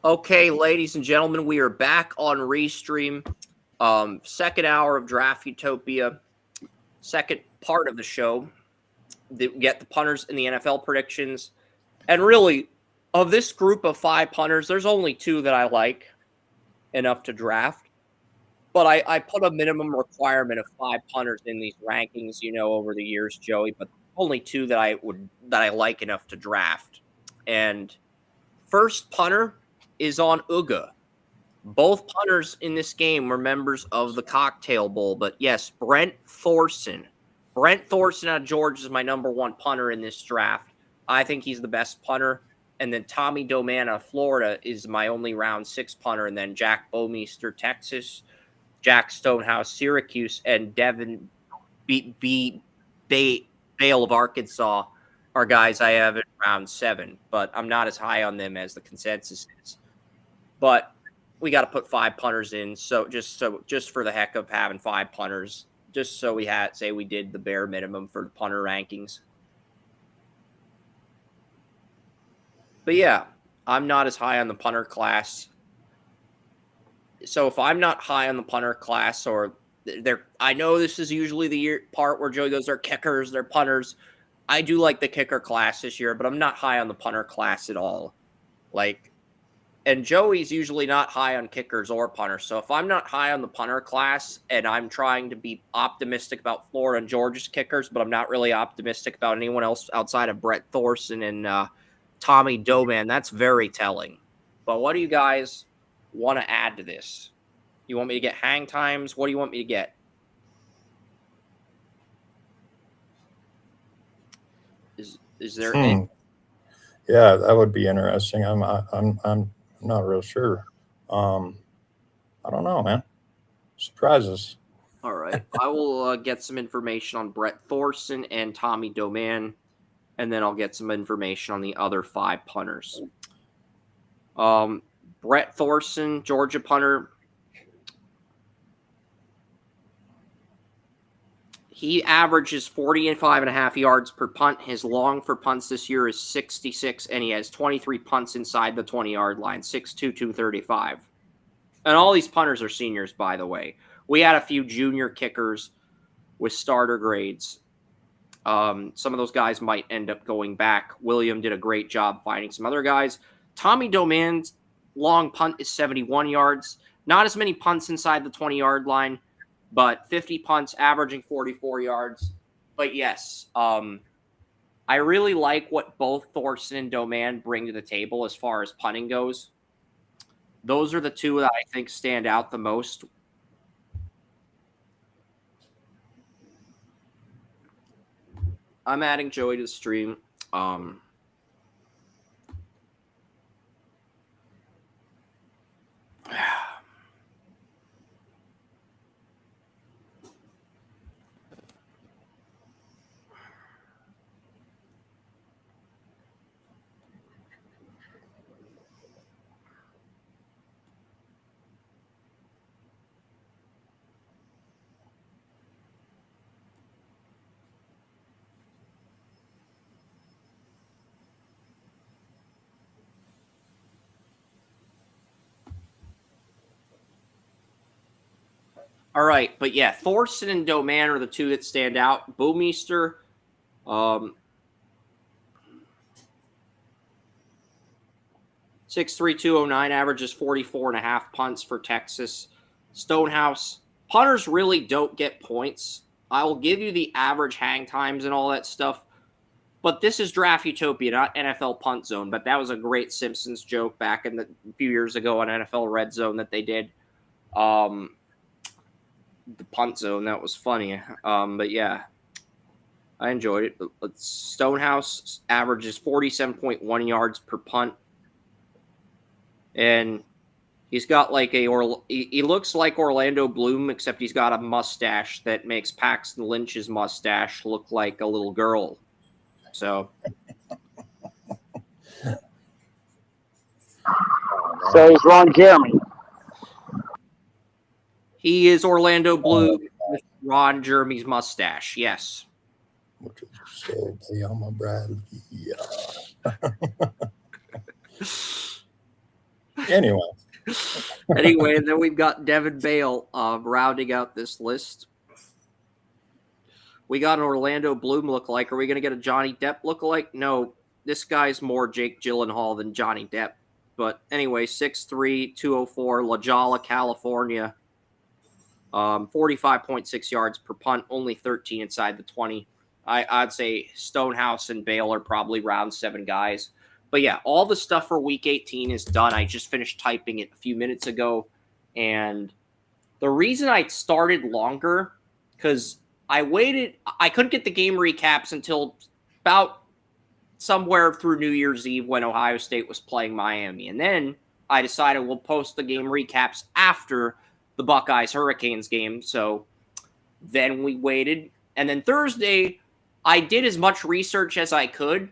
Okay, ladies and gentlemen, we are back on Restream. Second hour of Draft Utopia. Second part of the show. We get the punters in the NFL predictions. And really, of this group of 5 punters, there's only 2 that I like enough to draft. But I put a minimum requirement of 5 punters in these rankings, over the years, Joey. But only 2 that I like enough to draft. And first punter is on Uga. Both punters in this game were members of the Cocktail Bowl, but yes, Brent Thorson. Brent Thorson out of Georgia is my number 1 punter in this draft. I think he's the best punter. And then Tommy Doman of Florida is my only round 6 punter. And then Jack Bomeister, Texas, Jack Stonehouse, Syracuse, and Devin Bale of Arkansas are guys I have in round 7. But I'm not as high on them as the consensus is. But we got to put 5 punters in, just for the heck of having 5 punters, just so we did the bare minimum for the punter rankings. But yeah, I'm not as high on the punter class. So if I'm not high on the punter class, I know this is usually the part where Joey goes, they're kickers, they're punters. I do like the kicker class this year, but I'm not high on the punter class at all. And Joey's usually not high on kickers or punters. So if I'm not high on the punter class and I'm trying to be optimistic about Florida and Georgia's kickers, but I'm not really optimistic about anyone else outside of Brett Thorson and Tommy Doman, that's very telling. But what do you guys want to add to this? You want me to get hang times? What do you want me to get? Is there any? Yeah, that would be interesting. I'm not real sure. I don't know, man. Surprises. All right. I will get some information on Brett Thorson and Tommy Doman, and then I'll get some information on the other 5 punters. Brett Thorson, Georgia punter. He averages 45.5 yards per punt. His long for punts this year is 66, and he has 23 punts inside the 20-yard line, 6'2", 235. And all these punters are seniors, by the way. We had a few junior kickers with starter grades. Some of those guys might end up going back. William did a great job finding some other guys. Tommy Doman's long punt is 71 yards. Not as many punts inside the 20-yard line, but 50 punts, averaging 44 yards. But yes, I really like what both Thorson and Doman bring to the table as far as punting goes. Those are the 2 that I think stand out the most. I'm adding Joey to the stream. All right, but yeah, Thorson and Doman are the 2 that stand out. Bomeister, 6'3", 209, averages 44.5 punts for Texas. Stonehouse, punters really don't get points. I will give you the average hang times and all that stuff, but this is Draft Utopia, not NFL Punt Zone. But that was a great Simpsons joke back a few years ago on NFL Red Zone that they did. The punt zone, that was funny. But yeah, I enjoyed it. But Stonehouse averages 47.1 yards per punt, and he's got he looks like Orlando Bloom, except he's got a mustache that makes Paxton Lynch's mustache look like a little girl. So is Ron Jeremy. He is Orlando Bloom with Ron Jeremy's mustache, yes. Which is so Bradley. Yeah. Anyway. Anyway, and then we've got Devin Bale rounding out this list. We got an Orlando Bloom lookalike. Are we going to get a Johnny Depp lookalike? No, this guy's more Jake Gyllenhaal than Johnny Depp. But anyway, 6'3", 204, La Jolla, California. 45.6 yards per punt, only 13 inside the 20. I'd say Stonehouse and Bale are probably round 7 guys. But yeah, all the stuff for Week 18 is done. I just finished typing it a few minutes ago. And the reason I started longer, because I couldn't get the game recaps until about somewhere through New Year's Eve when Ohio State was playing Miami. And then I decided we'll post the game recaps after the Buckeyes-Hurricanes game. So then we waited. And then Thursday, I did as much research as I could,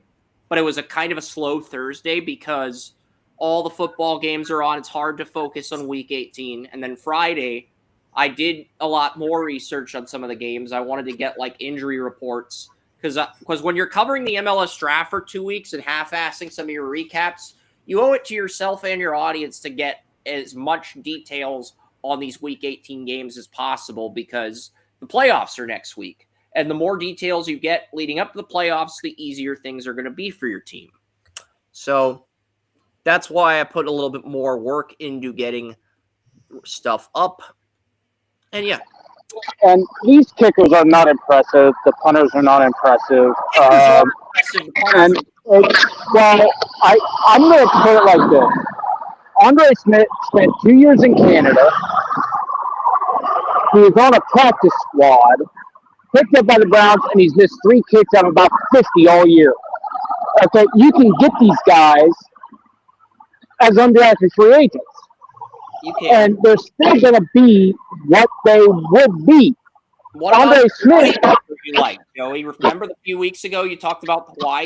but it was a kind of a slow Thursday because all the football games are on. It's hard to focus on Week 18. And then Friday, I did a lot more research on some of the games. I wanted to get like injury reports because when you're covering the MLS draft for 2 weeks and half-assing some of your recaps, you owe it to yourself and your audience to get as much details on these Week 18 games as possible because the playoffs are next week. And the more details you get leading up to the playoffs, the easier things are going to be for your team. So that's why I put a little bit more work into getting stuff up. And yeah. And these kickers are not impressive. The punters are not impressive. I'm going to put it like this. Andre Smith spent 2 years in Canada. He was on a practice squad, picked up by the Browns, and he's missed 3 kicks out of about 50 all year. Okay, you can get these guys as undrafted free agents. You can. And they're still going to be what they would be. What Andre about Smith? You like, Joey? Remember a few weeks ago you talked about the Hawaii?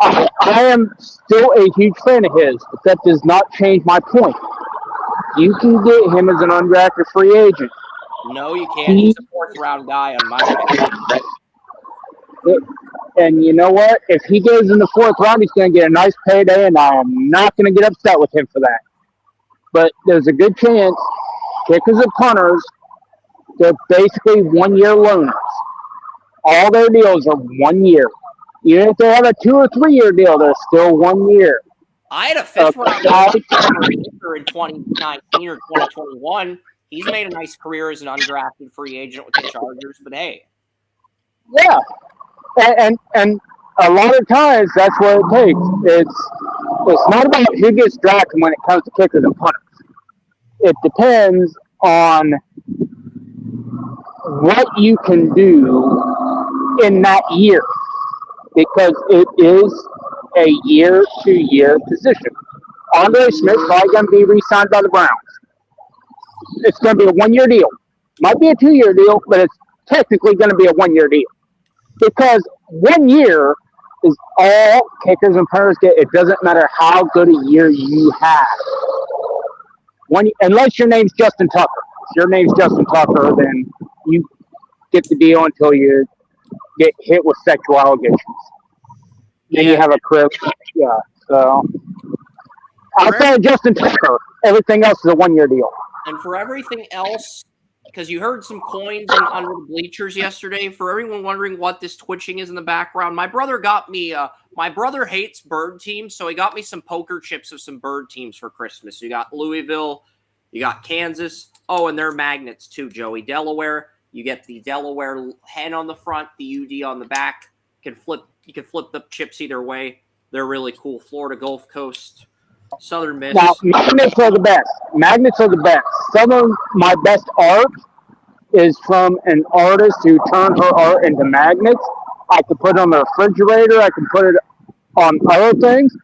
I am still a huge fan of his, but that does not change my point. You can get him as an undrafted free agent. No, you can't. He's a 4th-round guy on my end. And you know what? If he goes in the 4th round, he's going to get a nice payday, and I am not going to get upset with him for that. But there's a good chance kickers and punters, they're basically 1-year loaners. All their deals are 1 year. Even if they have a 2 or 3 year deal, they're still 1 year. I had a 5th-round guy in 2019 or 2021. He's made a nice career as an undrafted free agent with the Chargers, but hey. Yeah. And a lot of times that's what it takes. It's not about who gets drafted when it comes to kickers and punters. It depends on what you can do in that year, because it is a year-to-year position. Andre Smith's probably going to be re-signed by the Browns. It's going to be a 1 year deal. Might be a 2 year deal, but it's technically going to be a 1 year deal. Because 1 year is all kickers and punters get. It doesn't matter how good a year you have. Unless your name's Justin Tucker. If your name's Justin Tucker, then you get the deal until you get hit with sexual allegations. Then you have a career. Yeah. So outside of Justin Tucker, everything else is a 1 year deal. And for everything else, because you heard some coins under the bleachers yesterday, for everyone wondering what this twitching is in the background, my brother got me, my brother hates bird teams, so he got me some poker chips of some bird teams for Christmas. You got Louisville, you got Kansas. Oh, and they're magnets too, Joey. Delaware, you get the Delaware hen on the front, the UD on the back. You can flip the chips either way. They're really cool. Florida Gulf Coast, Southern Miss. Now, magnets are the best. Magnets are the best. Some of my best art is from an artist who turned her art into magnets. I can put it on the refrigerator. I can put it on other things.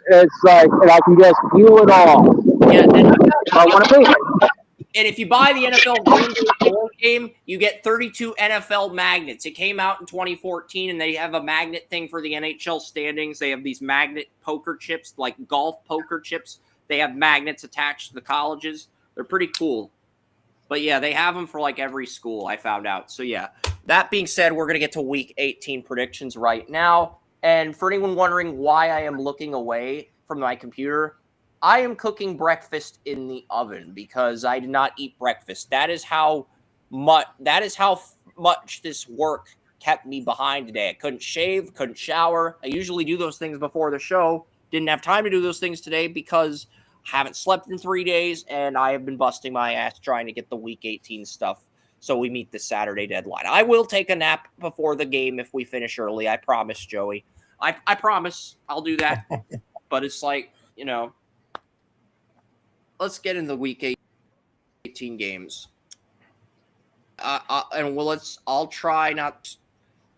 It's like, and I can just peel it off. Yeah, I want to be. And if you buy the NFL board game, you get 32 NFL magnets. It came out in 2014, and they have a magnet thing for the NHL standings. They have these magnet poker chips, like golf poker chips. They have magnets attached to the colleges. They're pretty cool. But, yeah, they have them for, like, every school, I found out. So, yeah, that being said, we're going to get to Week 18 predictions right now. And for anyone wondering why I am looking away from my computer, I am cooking breakfast in the oven because I did not eat breakfast. That is how much this work kept me behind today. I couldn't shave, couldn't shower. I usually do those things before the show. Didn't have time to do those things today because I haven't slept in 3 days, and I have been busting my ass trying to get the Week 18 stuff so we meet the Saturday deadline. I will take a nap before the game if we finish early. I promise, Joey. I promise I'll do that. But it's like, let's get into the Week 18 games. I'll try not.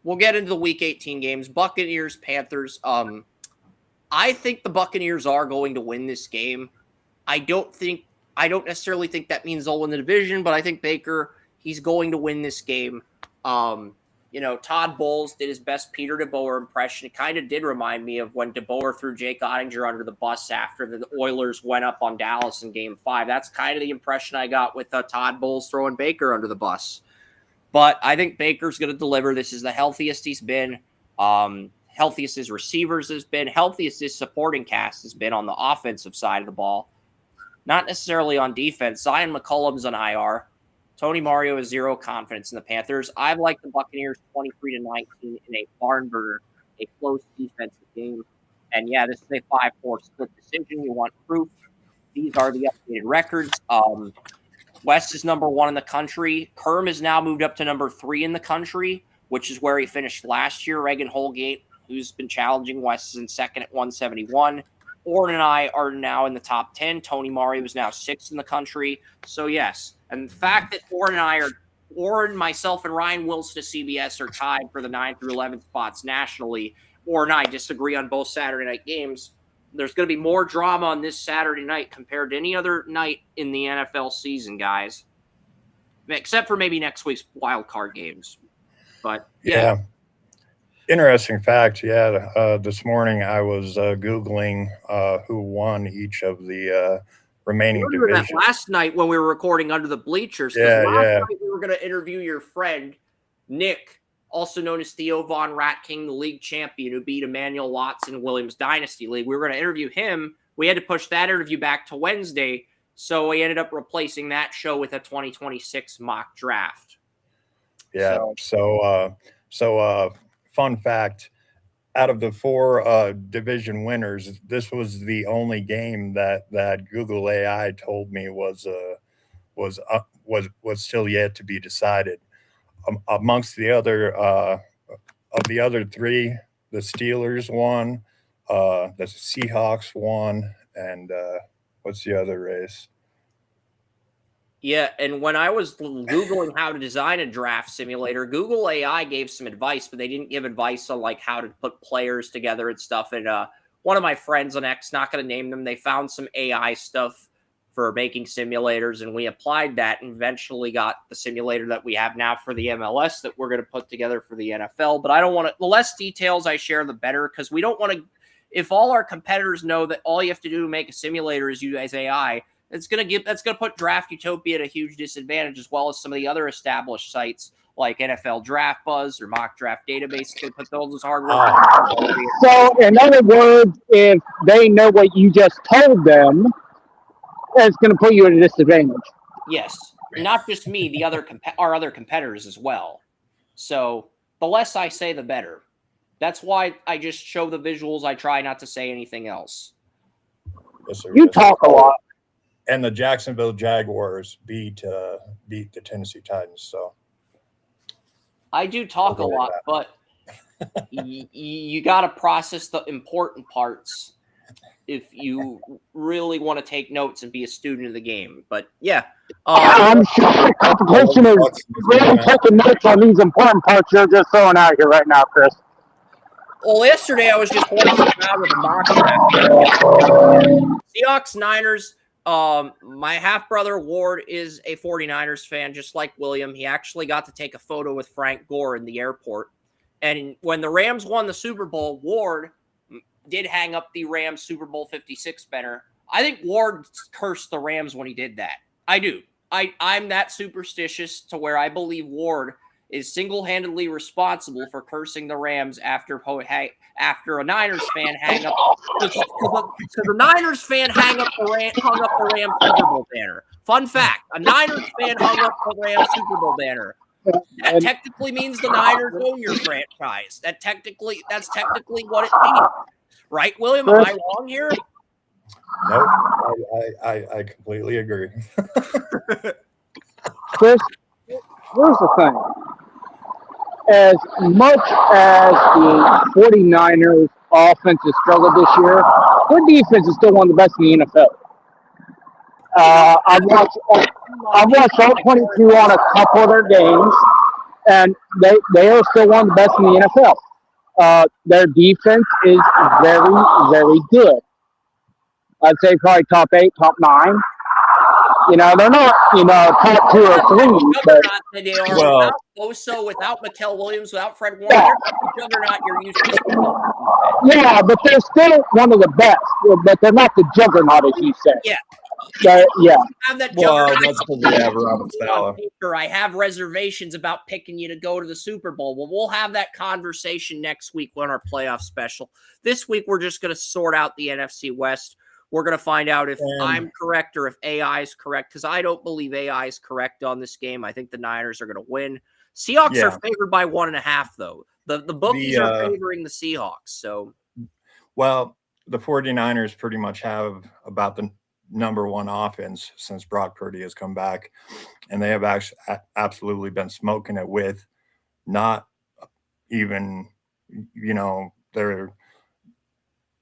We'll get into the Week 18 games. Buccaneers, Panthers. I think the Buccaneers are going to win this game. I don't necessarily think that means they'll win the division, but I think Baker, he's going to win this game. Todd Bowles did his best Peter DeBoer impression. It kind of did remind me of when DeBoer threw Jake Ottinger under the bus after the Oilers went up on Dallas in Game 5. That's kind of the impression I got with Todd Bowles throwing Baker under the bus. But I think Baker's going to deliver. This is the healthiest he's been, healthiest his receivers has been, healthiest his supporting cast has been on the offensive side of the ball. Not necessarily on defense. Zion McCollum's on IR. Tony Mario has zero confidence in the Panthers. I've liked the Buccaneers 23-19 in a barn burner, a close defensive game. And yeah, this is a 5-4 split decision. You want proof. These are the updated records. West is number 1 in the country. Kerm has now moved up to number 3 in the country, which is where he finished last year. Reagan Holgate, who's been challenging West, is in second at 171. Orrin and I are now in the top 10. Tony Mario is now 6th in the country. So, yes. And the fact that Orrin, myself, and Ryan Wilson of CBS are tied for the 9th through 11th spots nationally, Orrin and I disagree on both Saturday night games. There's going to be more drama on this Saturday night compared to any other night in the NFL season, guys. Except for maybe next week's wild card games. But, yeah. Interesting fact, this morning I was Googling who won each of the remaining divisions. That last night when we were recording Under the Bleachers. Last night we were going to interview your friend, Nick, also known as Theo Von Rat King, the league champion who beat Emmanuel Watson in Williams Dynasty League. We were going to interview him. We had to push that interview back to Wednesday, so we ended up replacing that show with a 2026 mock draft. Yeah, so fun fact, out of the 4 division winners, this was the only game that Google AI told me was still yet to be decided. Amongst the other of the other 3, the Steelers won, the Seahawks won, and what's the other race? Yeah, and when I was Googling how to design a draft simulator, Google AI gave some advice, but they didn't give advice on like how to put players together and stuff. And one of my friends on X, not going to name them, they found some AI stuff for making simulators, and we applied that and eventually got the simulator that we have now for the MLS that we're going to put together for the NFL. But I don't want to, the less details I share, the better, because we don't want to, if all our competitors know that all you have to do to make a simulator is use AI, that's going to put Draft Utopia at a huge disadvantage, as well as some of the other established sites like NFL Draft Buzz or Mock Draft Database can put those hardware. So, in other words, if they know what you just told them, it's going to put you at a disadvantage. Yes, not just me, our other competitors as well. So the less I say, the better. That's why I just show the visuals. I try not to say anything else. Yes, sir. You talk a lot. And the Jacksonville Jaguars beat the Tennessee Titans. So I do talk a lot, but you got to process the important parts if you really want to take notes and be a student of the game. But yeah, I'm sure the competition is really taking notes on these important parts you're just throwing out here right now, Chris. Well, yesterday I was just horsing around with a mock draft. Seahawks, Niners. My half-brother Ward is a 49ers fan, just like William. He actually got to take a photo with Frank Gore in the airport. And when the Rams won the Super Bowl, Ward did hang up the Rams Super Bowl 56 banner. I think Ward cursed the Rams when he did that. I do. I'm that superstitious to where I believe Ward is single-handedly responsible for cursing the Rams after a Niners fan hang up because the Niners fan hung up the Rams Super Bowl banner. Fun fact: a Niners fan hung up the Rams Super Bowl banner. That technically means the Niners own your franchise. That's technically what it means, right, William? Am I wrong here? Nope, I completely agree. Chris, here's the thing. As much as the 49ers offense has struggled this year, their defense is still one of the best in the NFL. I've watched all 22 on a couple of their games, and they are still one of the best in the NFL. Their defense is very, very good. I'd say probably top 8, top 9. They're not, top 2 or 3. But, without Bosa, without Mikel Williams, without Fred Warner, they're the juggernaut you're used to. Yeah, but they're still one of the best. But they're not the juggernaut, as you said. Yeah. Yeah. I have reservations about picking you to go to the Super Bowl. Well, we'll have that conversation next week on our playoff special. This week, we're just going to sort out the NFC West. We're going to find out if I'm correct or if AI is correct, because I don't believe AI is correct on this game. I think the Niners are going to win. Seahawks are favored by 1.5, though. The bookies are favoring the Seahawks. So, well, the 49ers pretty much have about the number 1 offense since Brock Purdy has come back, and they have actually absolutely been smoking it with not even, their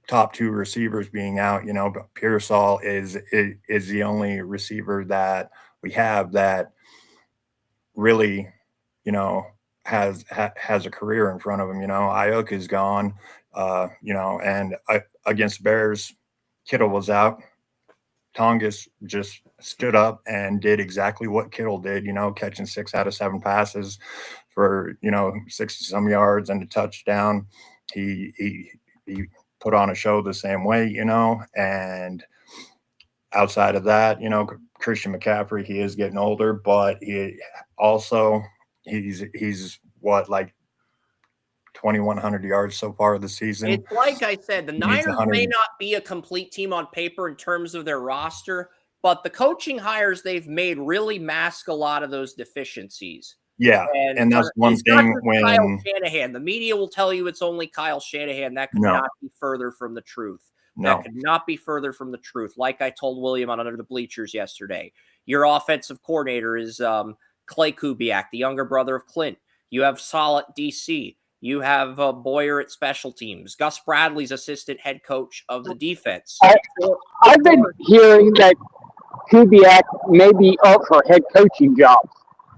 top 2 receivers being out, but Pearsall is the only receiver that we have that really, has a career in front of him. Ayuk is gone, and against the Bears, Kittle was out. Tongas just stood up and did exactly what Kittle did, catching 6 out of 7 passes for, 60-some yards and a touchdown. He put on a show the same way, and outside of that, Christian McCaffrey, he is getting older, but he's what, like 2,100 yards so far this season. It's like I said, the Niners may not be a complete team on paper in terms of their roster, but the coaching hires they've made really mask a lot of those deficiencies. Yeah, and that's one thing when Kyle Shanahan, the media will tell you it's only Kyle Shanahan. That could not be further from the truth. That could not be further from the truth. Like I told William on Under the Bleachers yesterday, your offensive coordinator is Clay Kubiak, the younger brother of Clint. You have Saul at DC. You have Boyer at special teams. Gus Bradley's assistant head coach of the defense. I've been hearing that Kubiak may be up for head coaching jobs.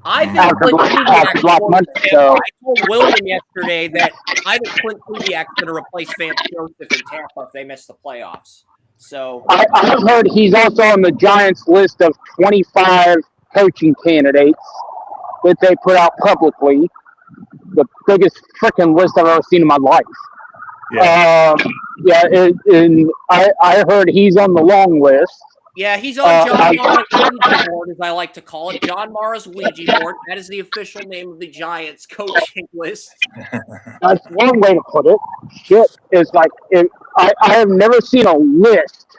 I think Clint Kubiak. I told William yesterday that I think Clint Kubiak's going to replace Vance Joseph in Tampa if they miss the playoffs. So I've heard he's also on the Giants' list of 25 coaching candidates that they put out publicly. The biggest freaking list I've ever seen in my life. And I heard he's on the long list. Yeah, he's on John Mara's Ouija board, as I like to call it. John Mara's Ouija board. That is the official name of the Giants coaching list. That's one way to put it. Shit, it's like I have never seen a list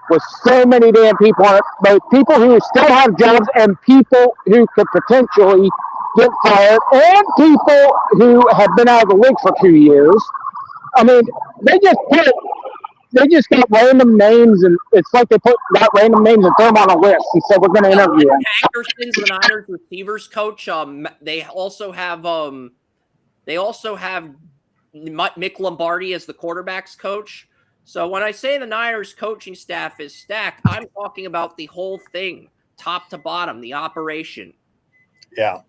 with so many damn people on it, both people who still have jobs and people who could potentially get fired, and people who have been out of the league for 2 years. I mean, they just got random names, and it's like they got random names and throw them on a list and said, we're going to interview them. Hankerson's the Niners receivers coach. They also have Mick Lombardi as the quarterbacks coach. So when I say the Niners coaching staff is stacked, I'm talking about the whole thing, top to bottom, the operation. Yeah.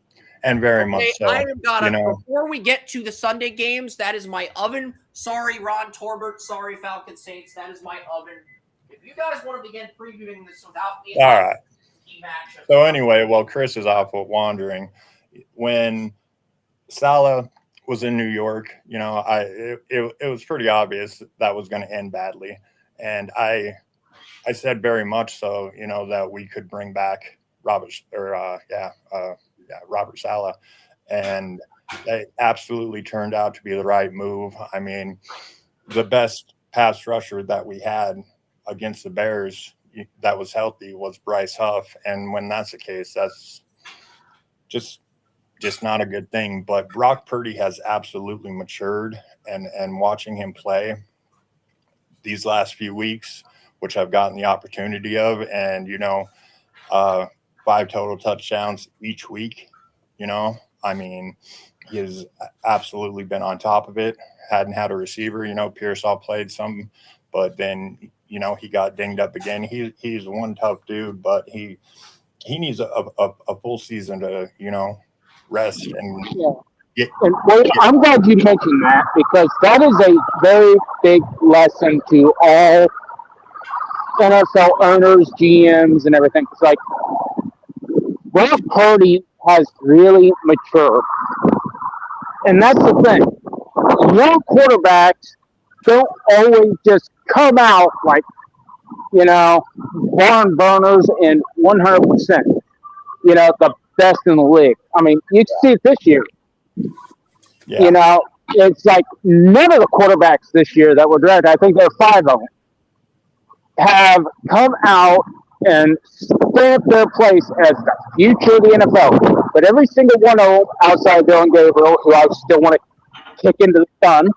And very much so. Before we get to the Sunday games, that is my oven. Sorry, Ron Torbert. Sorry, Falcon Saints. That is my oven. If you guys want to begin previewing this without me, all right. So anyway, while Chris is off wandering, when Salah was in New York, it was pretty obvious that was going to end badly, and I said very much so, that we could bring back Robert Saleh, and it absolutely turned out to be the right move. I mean, the best pass rusher that we had against the Bears that was healthy was Bryce Huff, and when that's the case, that's just not a good thing. But Brock Purdy has absolutely matured, and watching him play these last few weeks, which I've gotten the opportunity of, and 5 total touchdowns each week. I mean, he has absolutely been on top of it. Hadn't had a receiver. Pearsall played some, but then he got dinged up again. He's one tough dude, but he needs a full season to rest and get. And I'm glad you mentioned that, because that is a very big lesson to all NFL owners, GMs, and everything. It's like Brock Purdy has really matured, and that's the thing. Young quarterbacks don't always just come out like barn burners and 100%. The best in the league. I mean, you can see it this year. Yeah. It's like none of the quarterbacks this year that were drafted, I think there are 5 of them, have come out and stamped their place as the future of the NFL. But every single one of them, outside Dylan Gabriel, who I still want to kick into the sun,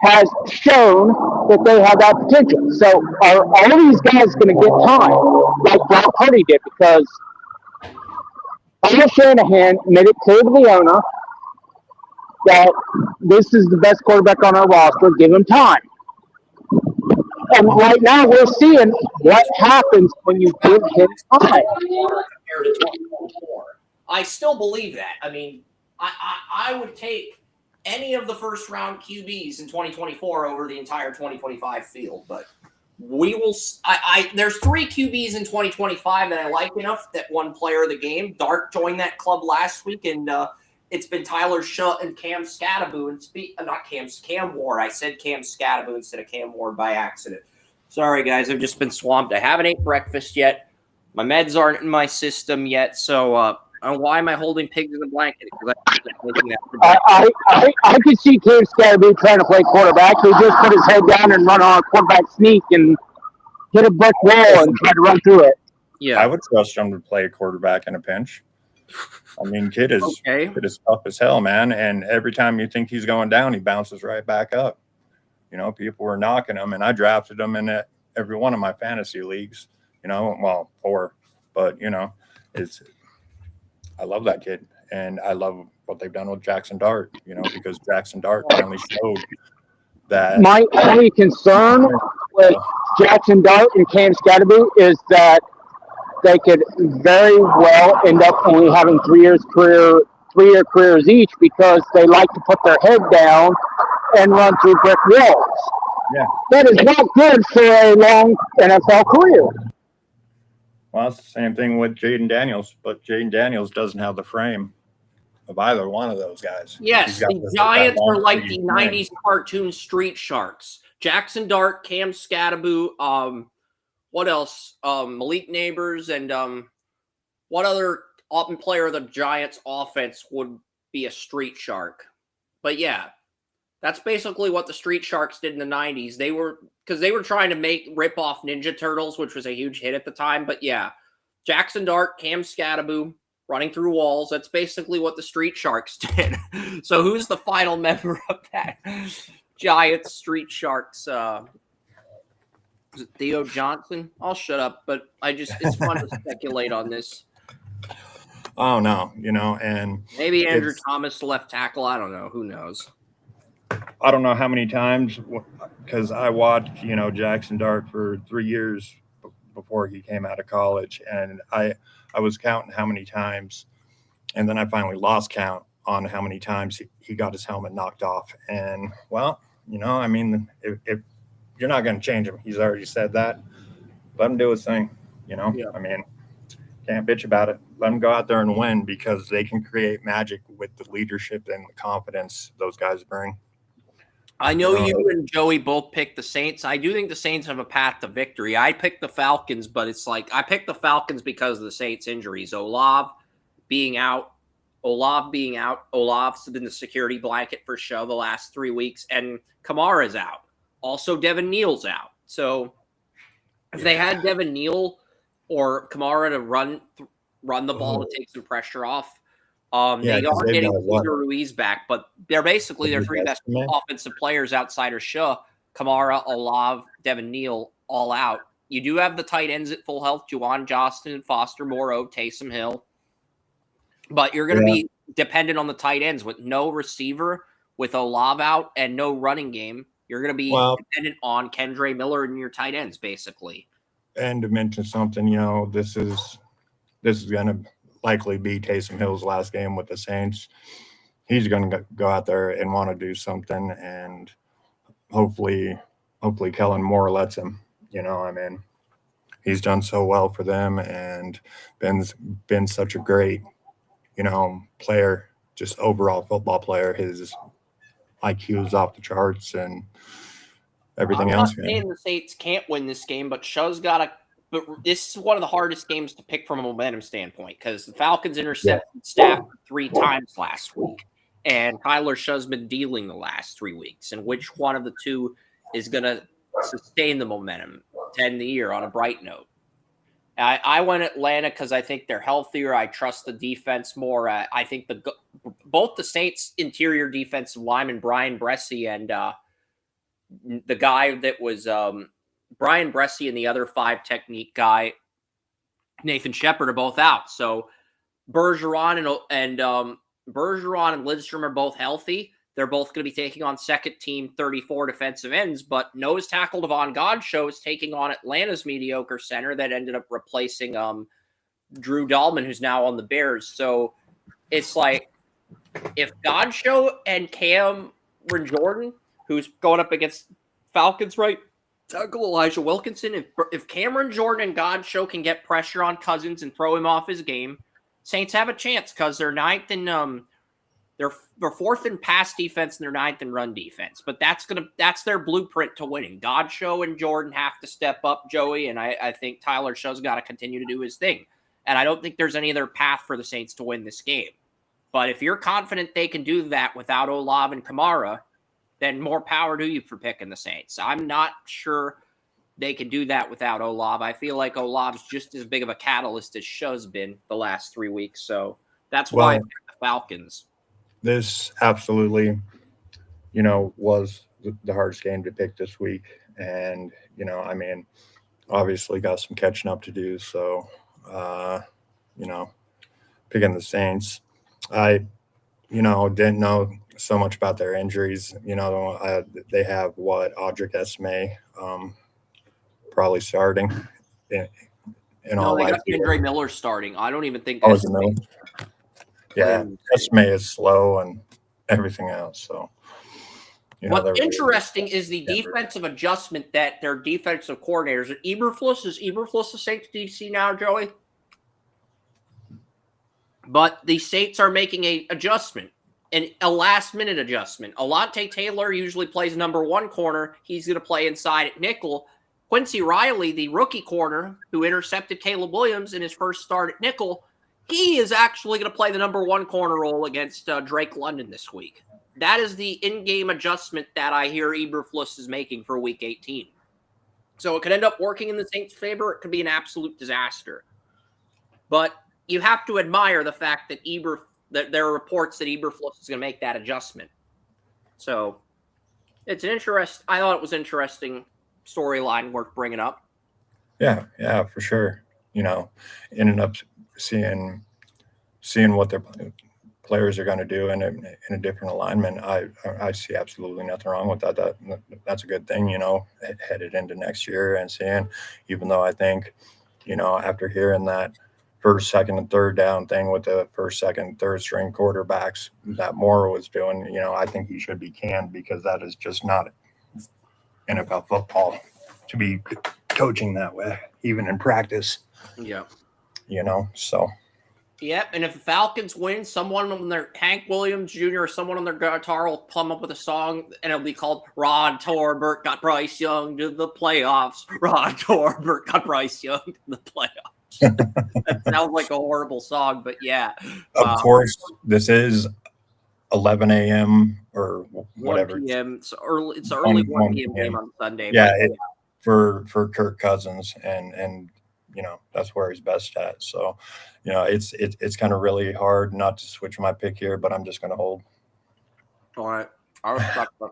has shown that they have that potential. So are all these guys going to get time like Brock Purdy did? Because Kyle Shanahan made it clear to the owner that this is the best quarterback on our roster. Give him time. And right now we're seeing what happens when you give him time. Compared to 2024. I still believe that. I mean, I would take any of the first round QBs in 2024 over the entire 2025 field, but we will. There's 3 QBs in 2025 that I like enough that won Player of the Game. Dart joined that club last week, and it's been Tyler Shutt and Cam Scattaboo, and not Cam Ward. I said Cam Scattaboo instead of Cam Ward by accident. Sorry, guys. I've just been swamped. I haven't ate breakfast yet. My meds aren't in my system yet, so why am I holding pigs in the blanket? I could see Cam Scattaboo trying to play quarterback. He just put his head down and run on a quarterback sneak and hit a brick wall and try to run through it. Yeah, I would trust him to play quarterback in a pinch. I mean, kid is tough as hell, man. And every time you think he's going down, he bounces right back up. People were knocking him, and I drafted him in every one of my fantasy leagues. 4, but I love that kid, and I love what they've done with Jackson Dart. Because Jackson Dart finally showed that. My only concern with Jackson Dart and Cam Scattaboo is that they could very well end up only having 3-year careers each, because they like to put their head down and run through brick walls. Yeah. That is not good for a long NFL career. Well, it's the same thing with Jaden Daniels, but Jaden Daniels doesn't have the frame of either one of those guys. Yes, the Giants are like the 90s cartoon Street Sharks. Jackson Dart, Cam Scattaboo, what else? Malik Neighbors, and what other player of the Giants offense would be a Street Shark? But yeah, that's basically what the Street Sharks did in the 90s. They were trying to rip off Ninja Turtles, which was a huge hit at the time. But yeah, Jackson Dart, Cam Scattaboo, running through walls. That's basically what the Street Sharks did. So who's the final member of that Giants Street Sharks? Is it Theo Johnson? I'll shut up, but it's fun to speculate on this. Oh no, and maybe Andrew Thomas, left tackle. I don't know. Who knows? I don't know how many times, because I watched, Jackson Dart for 3 years before he came out of college, and I was counting how many times, and then I finally lost count on how many times he got his helmet knocked off. And well, I mean, if you're not going to change him, he's already said that. Let him do his thing. Yeah. I mean, can't bitch about it. Let them go out there and win, because they can create magic with the leadership and the confidence those guys bring. I know you and Joey both picked the Saints. I do think the Saints have a path to victory. I picked the Falcons, but it's like I picked the Falcons because of the Saints' injuries. Olave, being out, Olav being out. Olav's been the security blanket for show the last 3 weeks, and Kamara's out. Also, Devin Neal's out. So if they had Devin Neal or Kamara to run the ball to take some pressure off, they are getting Peter Ruiz back, but they're basically their three best offensive players outside of Shaw. Kamara, Olav, Devin Neal, all out. You do have the tight ends at full health, Juwan Johnston, Foster Moreau, Taysom Hill. But you're going to be dependent on the tight ends with no receiver, with Olav out, and no running game. You're going to be dependent on Kendre Miller and your tight ends, basically. And to mention something, this is going to likely be Taysom Hill's last game with the Saints. He's going to go out there and want to do something, and hopefully Kellen Moore lets him. He's done so well for them and been such a great, player, just overall football player. His IQ is off the charts and everything else. I'm not saying the Saints can't win this game, but Show's got to. But this is one of the hardest games to pick from a momentum standpoint because the Falcons intercepted Stafford 3 times last week, and Tyler Show's been dealing the last 3 weeks. And which one of the two is going to sustain the momentum to end the year on a bright note? I went Atlanta because I think they're healthier. I trust the defense more. I think both the Saints' interior defensive lineman, Brian Bressie, and the guy that was Brian Bressie and the other 5 technique guy, Nathan Shepard, are both out. So Bergeron and Lidstrom are both healthy. They're both going to be taking on second team 34 defensive ends, but nose tackle Devon Godchaux is taking on Atlanta's mediocre center that ended up replacing Drew Dahlman, who's now on the Bears. So it's like if Godchaux and Cameron Jordan, who's going up against Falcons right tackle Elijah Wilkinson, if Cameron Jordan and Godchaux can get pressure on Cousins and throw him off his game, Saints have a chance because they're ninth in they're 4th in pass defense and they're 9th in run defense. But that's their blueprint to winning. Godchaux and Jordan have to step up, Joey, and I think Tyler Show's got to continue to do his thing. And I don't think there's any other path for the Saints to win this game. But if you're confident they can do that without Olav and Kamara, then more power to you for picking the Saints. I'm not sure they can do that without Olav. I feel like Olav's just as big of a catalyst as Show's been the last 3 weeks. So that's why I picked the Falcons. This absolutely, was the hardest game to pick this week. And, obviously got some catching up to do. So, picking the Saints. I, didn't know so much about their injuries. They have Audric Esme probably starting in all likelihood. They got Kendre Miller starting. I don't even think that's Miller. Yeah, Esme is slow and everything else. So, what's interesting is the defensive adjustment that their defensive coordinators at Eberflus. Is Eberflus the Saints DC now, Joey? But the Saints are making a adjustment, a last-minute adjustment. Alontae Taylor usually plays number 1 corner. He's going to play inside at nickel. Quincy Riley, the rookie corner who intercepted Caleb Williams in his first start at nickel, he is actually going to play the number 1 corner role against Drake London this week. That is the in-game adjustment that I hear Eberflus is making for Week 18. So it could end up working in the Saints' favor. It could be an absolute disaster. But you have to admire the fact that there are reports that Eberflus is going to make that adjustment. So it's I thought it was interesting storyline worth bringing up. Yeah, for sure. Ended up seeing what their players are going to do in a different alignment. I see absolutely nothing wrong with that. That's a good thing, headed into next year and seeing, even though I think, after hearing that first, second, and third down thing with the first, second, third string quarterbacks that Moore was doing, I think he should be canned because that is just not NFL football to be coaching that way, even in practice. Yeah. So. Yep, and if the Falcons win, someone on their Hank Williams Jr. or someone on their guitar will come up with a song, and it'll be called "Rod Torbert Got Bryce Young to the Playoffs." Rod Torbert got Bryce Young to the playoffs. That sounds like a horrible song, but yeah. Of course, this is 11 a.m. or 1 whatever. p.m. It's early 1 p.m. game on Sunday. Yeah, but for Kirk Cousins, and that's where he's best at. So, it's kind of really hard not to switch my pick here, but I'm just going to hold. All right, I respect that.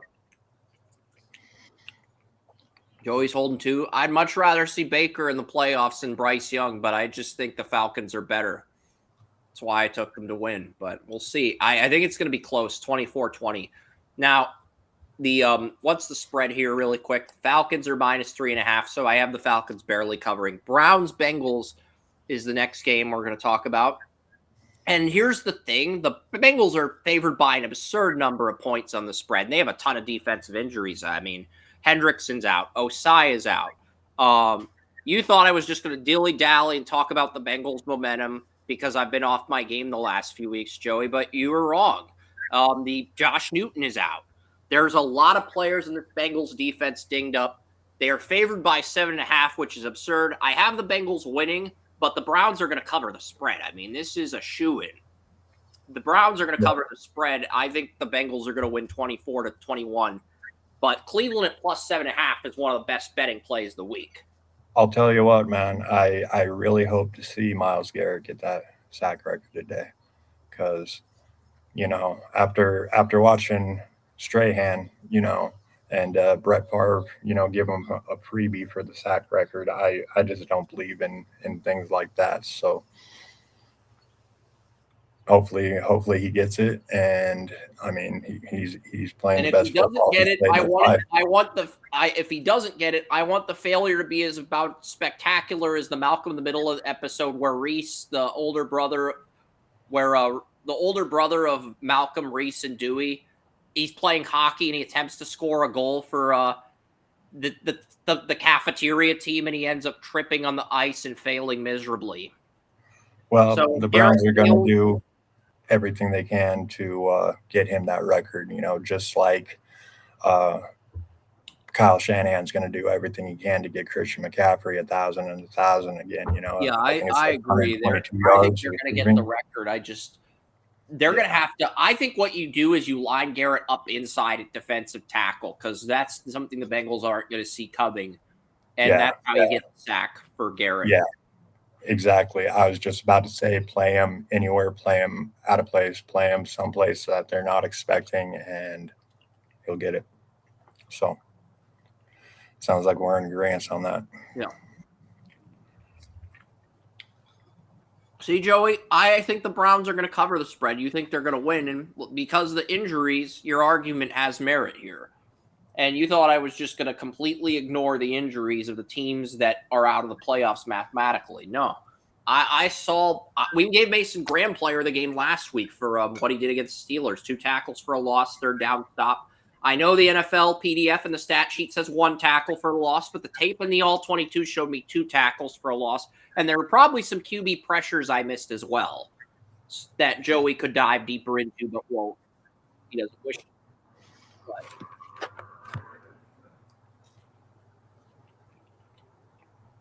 Joey's holding too. I'd much rather see Baker in the playoffs than Bryce Young, but I just think the Falcons are better. That's why I took them to win, but we'll see. I think it's going to be close, 24-20. Now, what's the spread here really quick? Falcons are -3.5, so I have the Falcons barely covering. Browns-Bengals is the next game we're going to talk about. And here's the thing. The Bengals are favored by an absurd number of points on the spread, and they have a ton of defensive injuries. I mean, Hendrickson's out. Osai is out. You thought I was just going to dilly-dally and talk about the Bengals' momentum because I've been off my game the last few weeks, Joey, but you were wrong. The Josh Newton is out. There's a lot of players in the Bengals defense dinged up. They are favored by 7.5, which is absurd. I have the Bengals winning, but the Browns are going to cover the spread. I mean, this is a shoo-in. The Browns are going to cover the spread. I think the Bengals are going to win 24-21. But Cleveland at +7.5 is one of the best betting plays of the week. I'll tell you what, man. I really hope to see Myles Garrett get that sack record today, because after watching Strahan, and Brett Favre, give him a freebie for the sack record, I just don't believe in things like that. So hopefully he gets it, and I mean he's playing the best football. If he doesn't get it, I want the failure to be as about spectacular as the Malcolm in the Middle episode where Reese, the older brother of Malcolm, Reese, and Dewey, he's playing hockey and he attempts to score a goal for the cafeteria team, and he ends up tripping on the ice and failing miserably. Well, so the Browns are going to do everything they can to get him that record, just like Kyle Shanahan's going to do everything he can to get Christian McCaffrey 1,000 and 1,000 again. Yeah, I agree there. I think you're going to get the record. They're going to have to. I think what you do is you line Garrett up inside at defensive tackle, because that's something the Bengals aren't going to see coming, and that's how you get the sack for Garrett. Yeah. Exactly. I was just about to say, play him anywhere, play him out of place, play him someplace that they're not expecting, and he'll get it. So, sounds like we're in agreement on that. Yeah. See, Joey, I think the Browns are going to cover the spread. You think they're going to win, and because of the injuries, your argument has merit here. And you thought I was just going to completely ignore the injuries of the teams that are out of the playoffs mathematically. No. I saw – we gave Mason Graham player of the game last week for what he did against the Steelers. 2 tackles for a loss, 3rd down stop. I know the NFL PDF and the stat sheet says 1 tackle for a loss, but the tape in the All-22 showed me 2 tackles for a loss. And there were probably some QB pressures I missed as well that Joey could dive deeper into, but won't. He doesn't wish to. But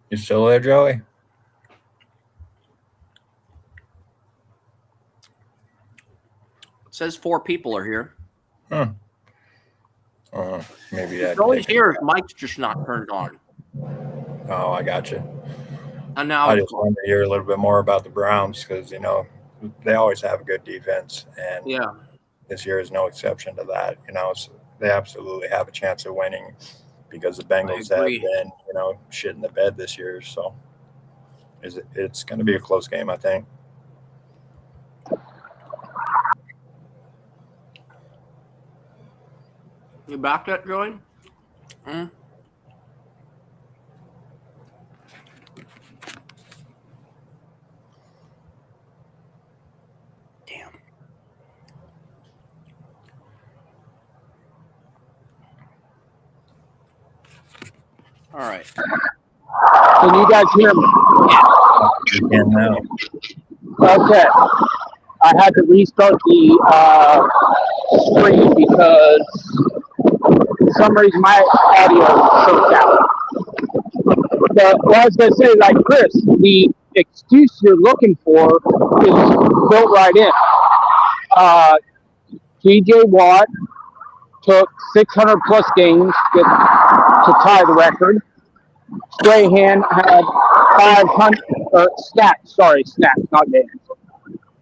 you still there, Joey? It says 4 people are here. Huh. Maybe that. Joey's here. Mike's just not turned on. Oh, I got you. And now I just wanted to hear a little bit more about the Browns, because they always have a good defense, and this year is no exception to that. So they absolutely have a chance of winning, because the Bengals have been, shit in the bed this year. So it's going to be a close game, I think. You back that, Joey? Mm. Damn. All right. Can you guys hear me? You can now. Okay. I had to restart the stream because for some reason my audio choked out. But what I was going to say, like Chris, the excuse you're looking for is built right in. TJ Watt took 600 plus games to tie the record. Strahan had 500 snaps, not games.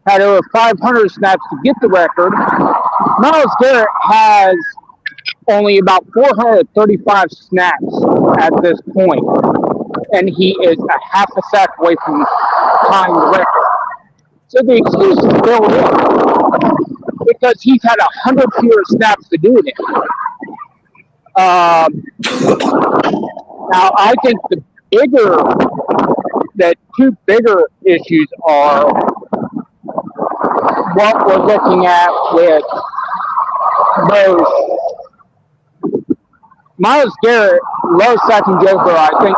Had over 500 snaps to get the record. Myles Garrett has only about 435 snaps at this point, and he is a half a sack away from tying the record. So the excuse is built in because he's had 100 fewer snaps to do it in. Now, I think the two bigger issues are what we're looking at with those. Myles Garrett loves sacking Joe Burrow. I think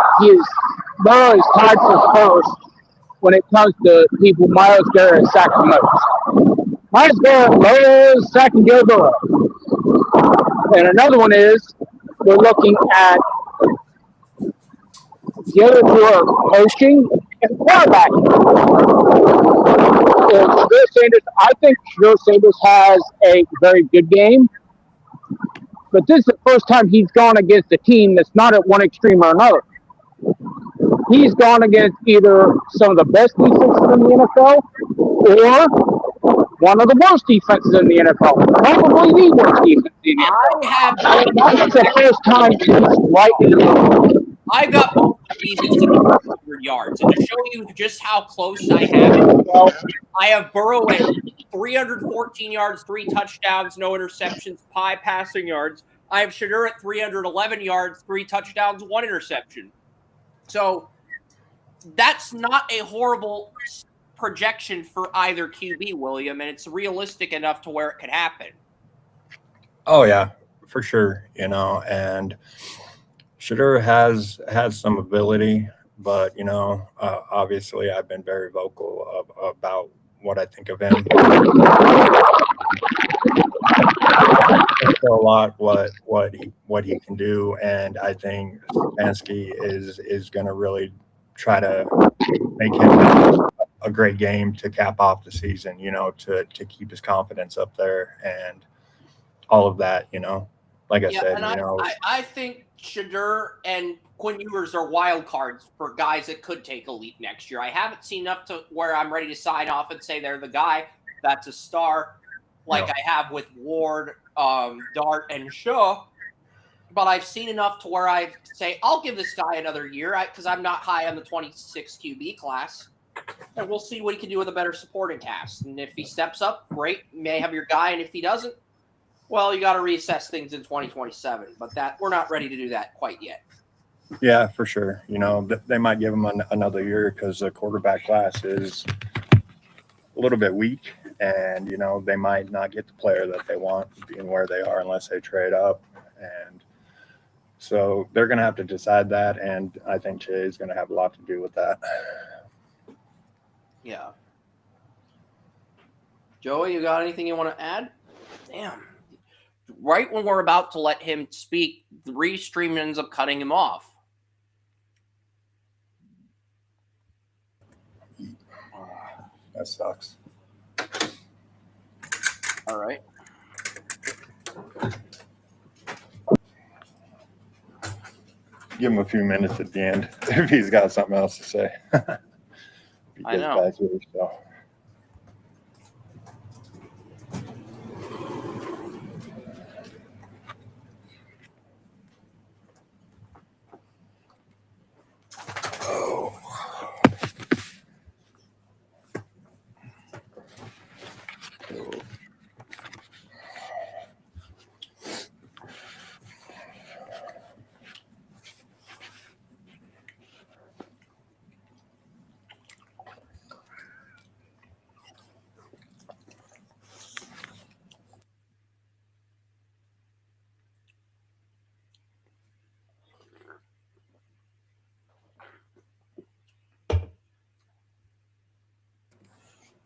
Burrow is tied for first when it comes to people Myles Garrett sacked the most. Myles Garrett loves sacking Joe Burrow. And another one is we're looking at the other two are coaching and quarterbacking. I think Shedeur Sanders has a very good game, but this is the first time he's gone against a team that's not at one extreme or another. He's gone against either some of the best defenses in the NFL or one of the worst defenses in the NFL. Probably the worst defense in the NFL. That's the first time he's right in the middle. I got both of these at 600 yards. And to show you just how close I have it, I have Burrow at 314 yards, 3 touchdowns, no interceptions, 5 passing yards. I have Shedeur at 311 yards, 3 touchdowns, 1 interception. So that's not a horrible projection for either QB, William, and it's realistic enough to where it could happen. Oh, yeah, for sure. And Shedeur has some ability, but, obviously I've been very vocal about what I think of him. A lot what he can do, and I think Stefanski is going to really try to make him a great game to cap off the season, to keep his confidence up there and all of that, Like I said, and I think Shedeur and Quinn Ewers are wild cards for guys that could take a leap next year. I haven't seen enough to where I'm ready to sign off and say they're the guy that's a star like I have with Ward, Dart, and Shaw. But I've seen enough to where I say I'll give this guy another year because I'm not high on the 26 QB class. And we'll see what he can do with a better supporting cast. And if he steps up, great. You may have your guy. And if he doesn't, well, you got to reassess things in 2027. But we're not ready to do that quite yet. Yeah, for sure. They might give him another year because the quarterback class is a little bit weak. And, they might not get the player that they want being where they are unless they trade up. And so they're going to have to decide that. And I think Jay is going to have a lot to do with that. Yeah. Joey, you got anything you want to add? Damn. Right when we're about to let him speak, the restream ends up cutting him off. That sucks. All right. Give him a few minutes at the end if he's got something else to say. I know. Back here, so. Oh.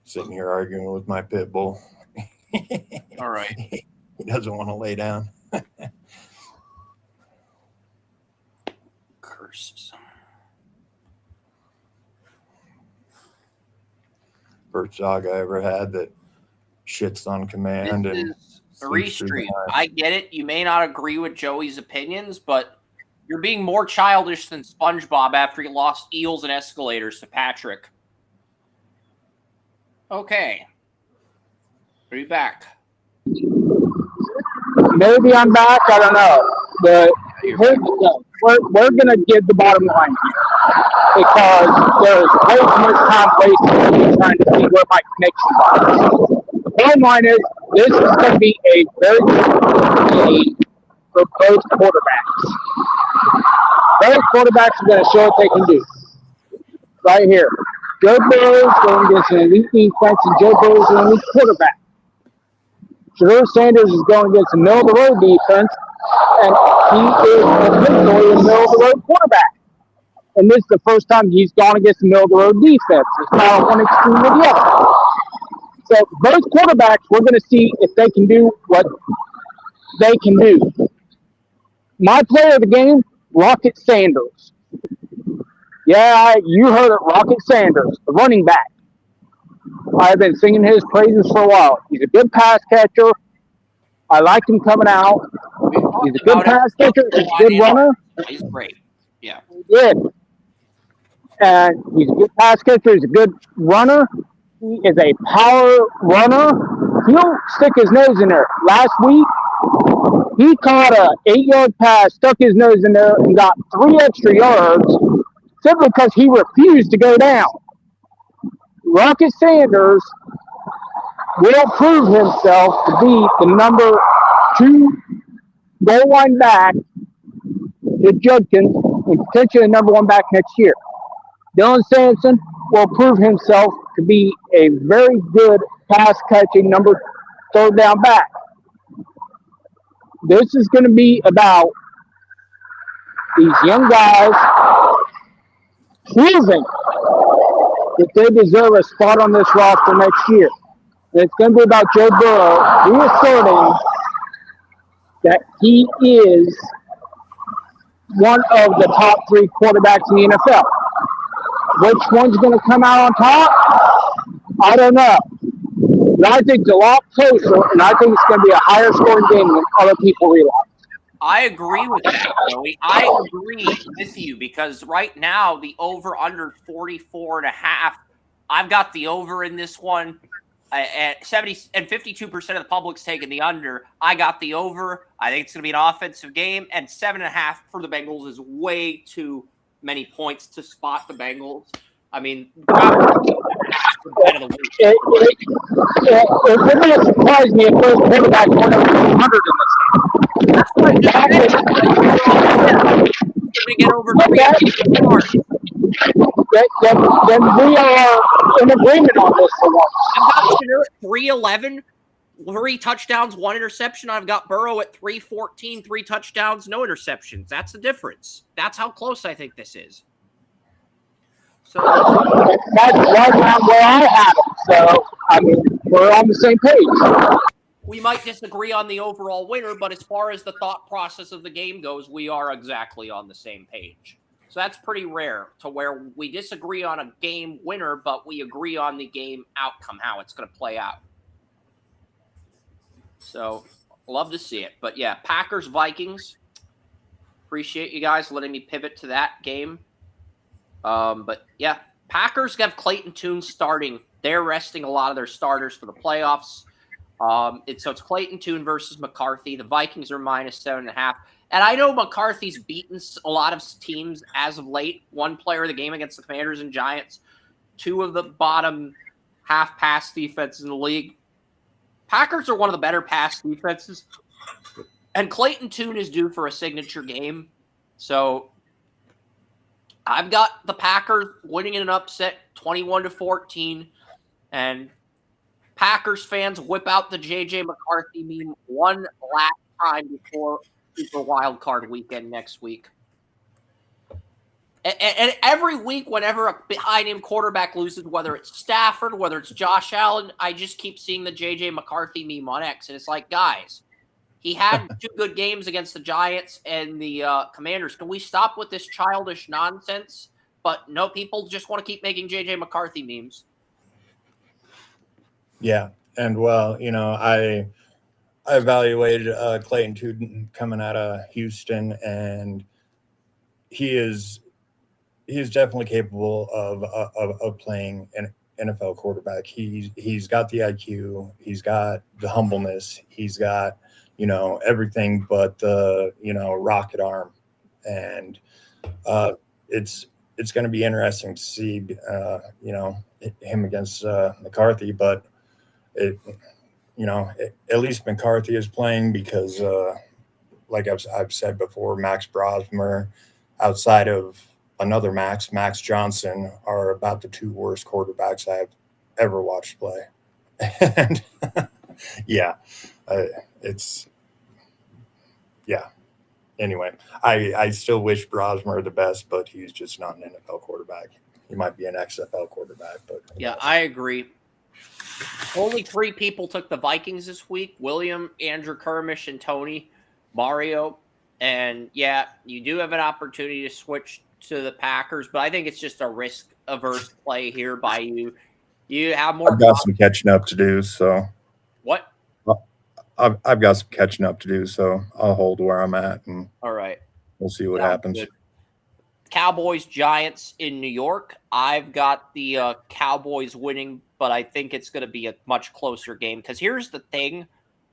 Sitting here arguing with my pit bull. All right. He doesn't want to lay down. Curses. first dog I ever had that shits on command This and is a sleeps through the restream. night. I get it. You may not agree with Joey's opinions, but you're being more childish than SpongeBob after he lost eels and escalators to Patrick. Okay. Are you back? Maybe I'm back. I don't know. But here's the thing. We're going to give the bottom line here because there's way too much time wasted trying to see where my connection was. The bottom line is this is going to be a very good game for both quarterbacks. Both quarterbacks are going to show what they can do. Right here. Joe Burrow is going against an elite defense, and Joe Burrow is an elite quarterback. Shedeur Sanders is going against a middle-of-the-road defense, and he is essentially a middle-of-the-road quarterback. And this is the first time he's gone against a middle-of-the-road defense. It's not one extreme or the other. So both quarterbacks, we're going to see if they can do what they can do. My player of the game, Rocket Sanders. Yeah, you heard it, Rocket Sanders, the running back. I've been singing his praises for a while. He's a good pass catcher. I like him coming out. He's a good pass catcher. He's a good runner. He's great. Yeah. He did. And he's a good pass catcher. He's a good runner. He is a power runner. He'll stick his nose in there. Last week, he caught a 8-yard pass, stuck his nose in there, and got 3 extra yards simply because he refused to go down. Rocket Sanders will prove himself to be the number 2 goal line back to Judkins and potentially the number 1 back next year. Dylan Sampson will prove himself to be a very good pass-catching number 3rd down back. This is going to be about these young guys proving that they deserve a spot on this roster next year. And it's going to be about Joe Burrow reasserting that he is one of the top 3 quarterbacks in the NFL. Which one's going to come out on top? I don't know. But I think it's a lot closer, and I think it's going to be a higher scoring game than other people realize. I agree with that, Joey. I agree with you because right now the over-under 44.5. I've got the over in this one. At 70 and 52% of the public's taking the under. I got the over. I think it's going to be an offensive game, and 7.5 for the Bengals is way too many points to spot the Bengals. I mean, it wouldn't surprise me if those quarterbacks went over 200 in this game. That's what I just said. Get over 300 yards. Then we are in agreement on this for once. I've got Shedeur at 311, 3 touchdowns, 1 interception. I've got Burrow at 314, 3 touchdowns, no interceptions. That's the difference. That's how close I think this is. So that's right around where I have it. So, I mean, we're on the same page. We might disagree on the overall winner, but as far as the thought process of the game goes, we are exactly on the same page. So that's pretty rare to where we disagree on a game winner, but we agree on the game outcome, how it's going to play out. So love to see it. But yeah, Packers-Vikings. Appreciate you guys letting me pivot to that game. But yeah, Packers have Clayton Tune starting. They're resting a lot of their starters for the playoffs. It's Clayton Tune versus McCarthy. The Vikings are minus 7.5. And I know McCarthy's beaten a lot of teams as of late. 1 player of the game against the Commanders and Giants. 2 of the bottom half pass defenses in the league. Packers are one of the better pass defenses. And Clayton Tune is due for a signature game. So I've got the Packers winning in an upset 21-14. And Packers fans whip out the J.J. McCarthy meme one last time before Super Wild Card weekend next week. And every week, whenever a behind-him quarterback loses, whether it's Stafford, whether it's Josh Allen, I just keep seeing the J.J. McCarthy meme on X. And it's like, guys, he had 2 good games against the Giants and the Commanders. Can we stop with this childish nonsense? But no, people just want to keep making J.J. McCarthy memes. Yeah, and well, I evaluated Clayton Tuten coming out of Houston, and he is he is definitely capable of playing an NFL quarterback. He's got the IQ, he's got the humbleness, he's got everything but the rocket arm, and it's it's going to be interesting to see him against McCarthy, but it at least McCarthy is playing because like I've said before, Max Brosmer, outside of another Max Johnson, are about the two worst quarterbacks I've ever watched play. And yeah, uh, it's yeah. Anyway, I still wish Brosmer the best, but he's just not an NFL quarterback. He might be an XFL quarterback, but Yeah, I agree. Only 3 people took the Vikings this week: William, Andrew Kermish, and Tony Mario. And yeah, you do have an opportunity to switch to the Packers, but I think it's just a risk averse play here by you. You have more. I've got some catching up to do. So What? I've got some catching up to do. So I'll hold where I'm at, and All right. we'll see what Sounds happens. good. Cowboys Giants in New York. I've got the Cowboys winning, but I think it's going to be a much closer game because here's the thing: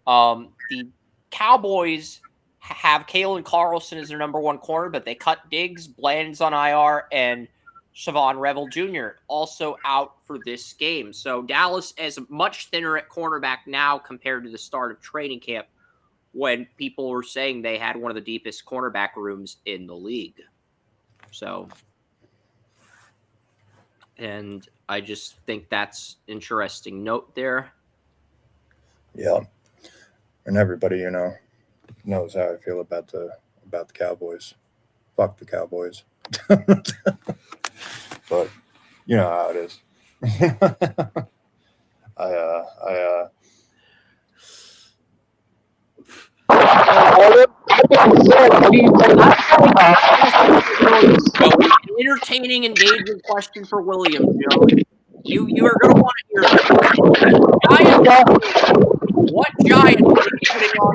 the Cowboys have Kalen Carlson as their number 1 corner, but they cut Diggs, Bland's on IR, and Siobhan Revel Jr. also out for this game. So Dallas is much thinner at cornerback now compared to the start of training camp, when people were saying they had one of the deepest cornerback rooms in the league. So, and I just think that's interesting note there. Yeah, and everybody knows how I feel about the Cowboys. Fuck the Cowboys. But you know how it is. I What do you think? An entertaining, engaging question for William, Joe. You are going to want to hear this. What Giant are you putting on?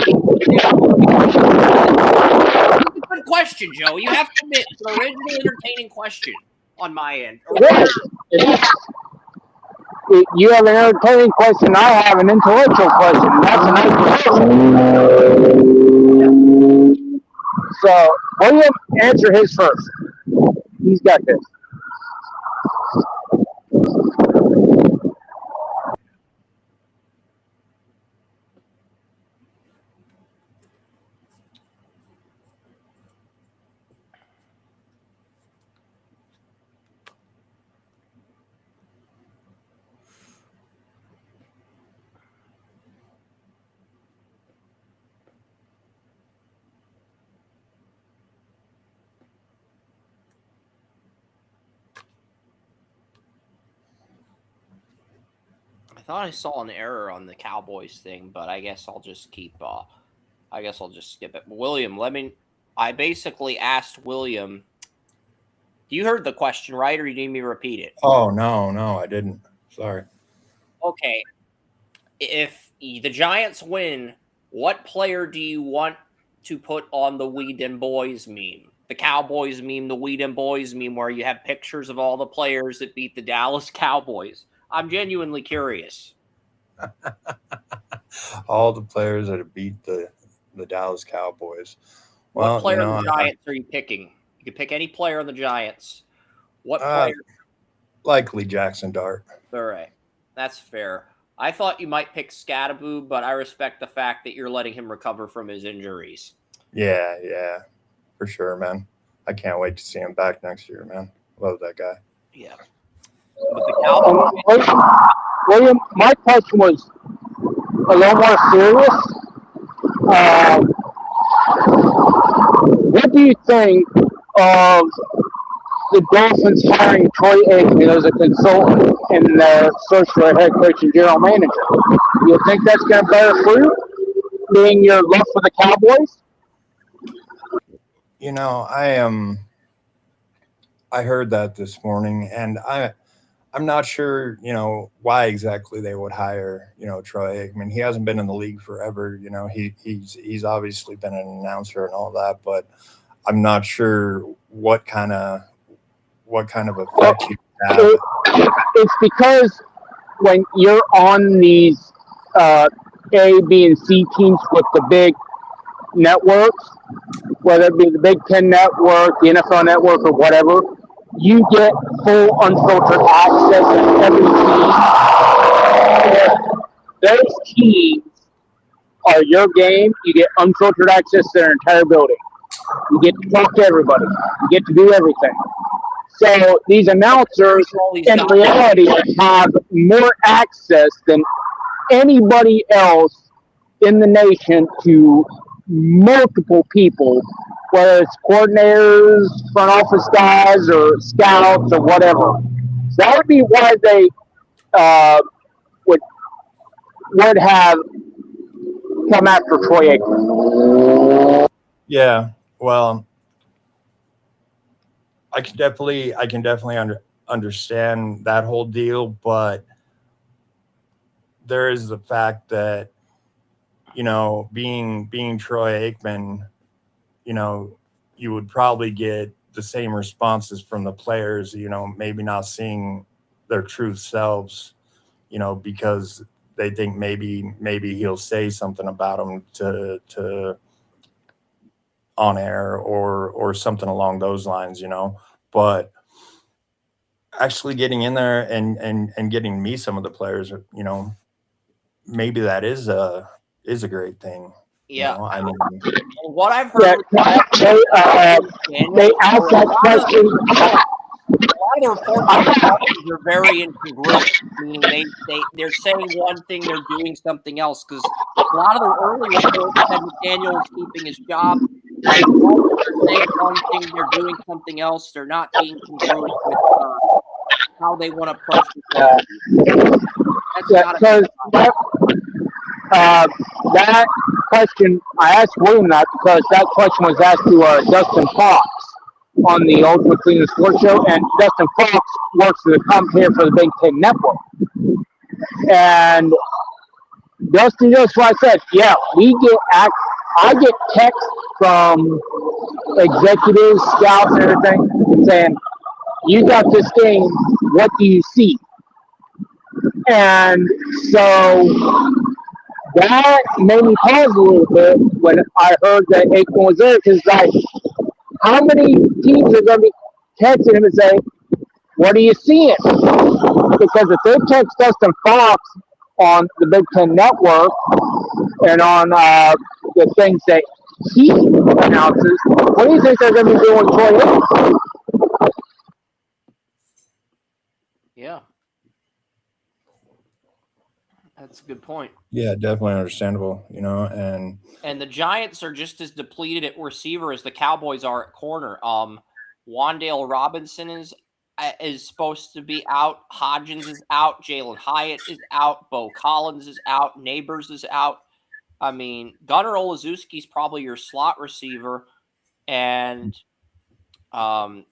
It's a good question, Joe. You have to admit, it's an original, entertaining question on my end. You have an entertaining question. I have an intellectual question. That's a nice question. So, William, answer his first. He's got this. I thought I saw an error on the Cowboys thing, but I guess I'll just skip it. William, I basically asked William. You heard the question, right? Or you need me to repeat it? Oh, no, I didn't. Sorry. Okay. If the Giants win, what player do you want to put on the We Dem Boys meme? The Cowboys meme, the We Dem Boys meme, where you have pictures of all the players that beat the Dallas Cowboys. I'm genuinely curious. All the players that have beat the Dallas Cowboys. Well, What player on the Giants are you picking? You can pick any player on the Giants. What player? Likely Jackson Dart. All right. That's fair. I thought you might pick Scattaboo, but I respect the fact that you're letting him recover from his injuries. Yeah, for sure, man. I can't wait to see him back next year, man. Love that guy. Yeah. But the Cowboys. William, my question was a little more serious. What do you think of the Dolphins hiring Troy Aikman as a consultant and search for a head coach and general manager? Do you think that's going to bear fruit, being your love for the Cowboys? I heard that this morning, and I'm not sure, why exactly they would hire, Troy Aikman. He hasn't been in the league forever. He's obviously been an announcer and all that, but I'm not sure what kind of effect he would have. It's because when you're on these A, B, and C teams with the big networks, whether it be the Big Ten Network, the NFL Network, or whatever, you get full unfiltered access to every team. Those teams are your game. You get unfiltered access to their entire building. You get to talk to everybody. You get to do everything. So these announcers, in reality, have more access than anybody else in the nation to multiple people, whether it's coordinators, front office guys, or scouts, or whatever. So that would be why they would have come after Troy Aikman. Yeah, well, I can definitely understand that whole deal, but there is the fact that being Troy Aikman, you would probably get the same responses from the players, maybe not seeing their true selves, because they think maybe he'll say something about them to on air or something along those lines, but actually getting in there and getting to meet some of the players, maybe that is a great thing. Yeah. I mean, what I've heard, they asked that question. A lot of the reports are very incongruent, meaning they're saying one thing, they're doing something else. Because a lot of the early reports said McDaniel was keeping his job. They're saying one thing, they're doing something else. They're not being congruent with how they want to approach the that question, I asked William that because that question was asked to Dustin Fox on the Ultimate Cleveland Sports Show, and Dustin Fox works as a commentator for the Big Ten Network. And Dustin just what I said, yeah, I get texts from executives, scouts, and everything saying, "You got this game. What do you see?" And so that made me pause a little bit when I heard that Aikman was there, because like, how many teams are going to be texting him and say, "What are you seeing?" Because if they text Dustin Fox on the Big Ten Network and on the things that he announces, what do you think they're going to be doing with Troy Aikman? Yeah. That's a good point. Yeah, definitely understandable, and the Giants are just as depleted at receiver as the Cowboys are at corner. Wan'Dale Robinson is supposed to be out. Hodgins is out. Jalen Hyatt is out. Bo Collins is out. Neighbors is out. I mean, Gunnar Olszewski's probably your slot receiver, and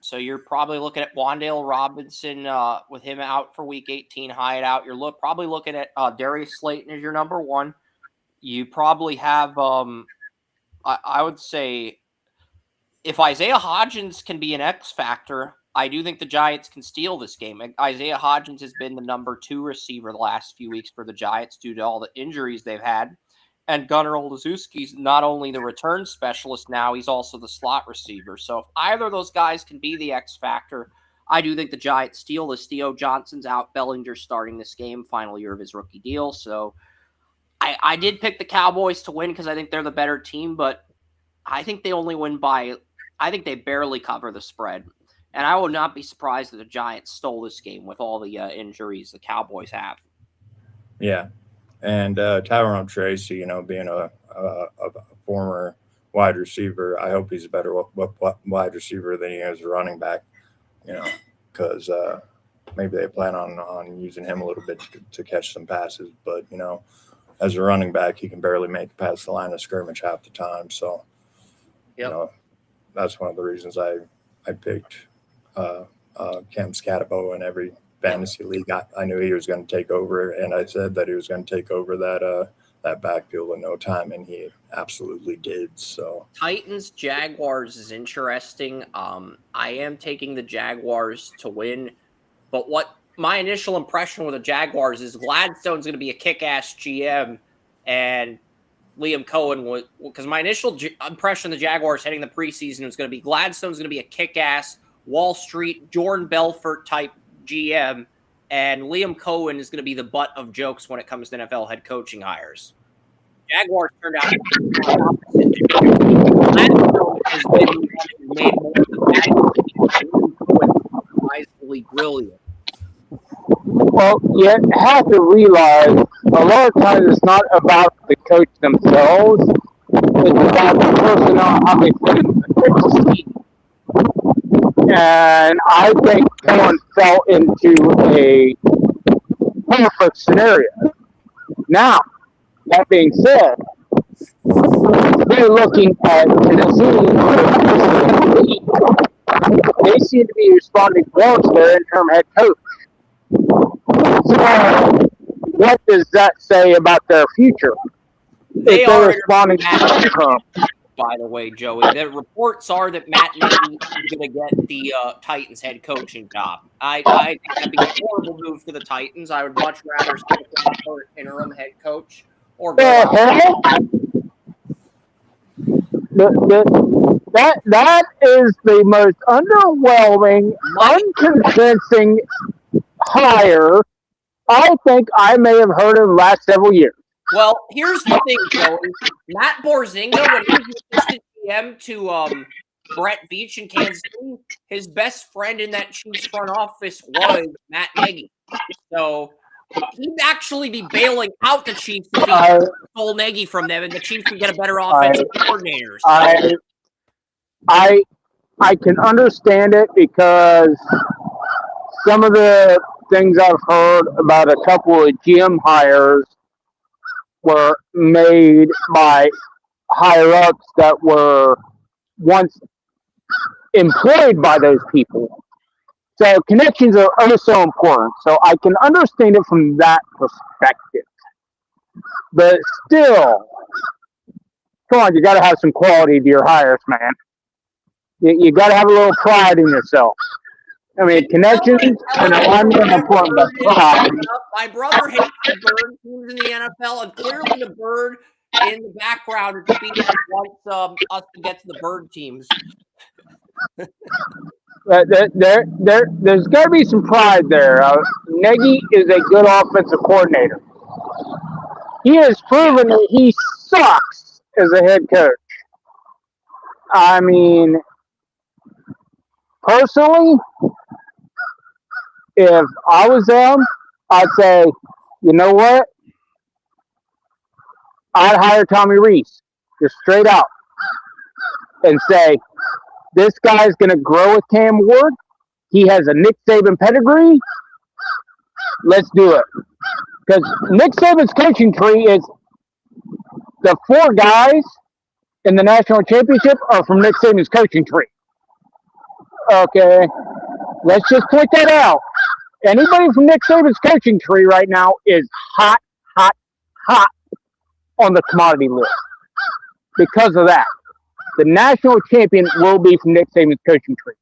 so you're probably looking at Wan'Dale Robinson with him out for Week 18, Hyatt out. You're probably looking at Darius Slayton as your number one. You probably have, I would say, if Isaiah Hodgins can be an X factor, I do think the Giants can steal this game. Isaiah Hodgins has been the number 2 receiver the last few weeks for the Giants due to all the injuries they've had. And Gunnar Olszewski's not only the return specialist now, he's also the slot receiver. So if either of those guys can be the X factor, I do think the Giants steal this. Theo Johnson's out. Bellinger's starting this game, final year of his rookie deal. So I did pick the Cowboys to win because I think they're the better team, but I think they only win I think they barely cover the spread. And I would not be surprised if the Giants stole this game with all the injuries the Cowboys have. Yeah. And Tyrone Tracy, being a former wide receiver, I hope he's a better wide receiver than he is a running back, because maybe they plan on using him a little bit to catch some passes. But, as a running back, he can barely make it past the line of scrimmage half the time. So, that's one of the reasons I picked Cam Scatabo in fantasy league. I knew he was going to take over, and I said that he was going to take over that backfield in no time, and he absolutely did. So Titans Jaguars is interesting. I am taking the Jaguars to win, but what my initial impression with the Jaguars is Gladstone's going to be a kick-ass GM, and Liam Cohen was, because my initial impression of the Jaguars heading the preseason was going to be Gladstone's going to be a kick-ass Wall Street Jordan Belfort type GM, and Liam Cohen is going to be the butt of jokes when it comes to NFL head coaching hires. Jaguars turned out to be the opposite. Gladstone has been made more of the bad, surprisingly brilliant. Well, you have to realize a lot of times it's not about the coach themselves. It's about the personnel, how they fit in the team. And I think Cohen fell into a perfect scenario. Now, that being said, they're looking at Tennessee. They seem to be responding well to their interim head coach. So, what does that say about their future? They if are responding to interim. By the way, Joey, the reports are that Matt Nagy is going to get the Titans head coaching job. I think that'd be a horrible move for the Titans. I would much rather stick with an interim head coach or go out. That is the most underwhelming, unconvincing hire I think I may have heard in the last several years. Well, here's the thing, Joey. Matt Borzinga, when he was assistant GM to Brett Veach in Kansas City, his best friend in that Chiefs front office was Matt Nagy. So he'd actually be bailing out the Chiefs if he stole Nagy from them, and the Chiefs would get a better offensive coordinator. So. I can understand it because some of the things I've heard about a couple of GM hires were made by higher-ups that were once employed by those people. So connections are so important. So I can understand it from that perspective. But still, come on, you got to have some quality to your hires, man. You got to have a little pride in yourself. I mean, connections and alignment are important, but pride. My brother hates the bird teams in the NFL, and clearly the bird in the background is being wants us to get to the bird teams. There's got to be some pride there. Nagy is a good offensive coordinator. He has proven that he sucks as a head coach. I mean, personally, if I was them, I'd say, you know what? I'd hire Tommy Rees, just straight out, and say, this guy's going to grow with Cam Ward. He has a Nick Saban pedigree. Let's do it. Because Nick Saban's coaching tree is the 4 guys in the national championship are from Nick Saban's coaching tree. Okay, let's just point that out. Anybody from Nick Saban's coaching tree right now is hot on the commodity list. Because of that, the national champion will be from Nick Saban's coaching tree.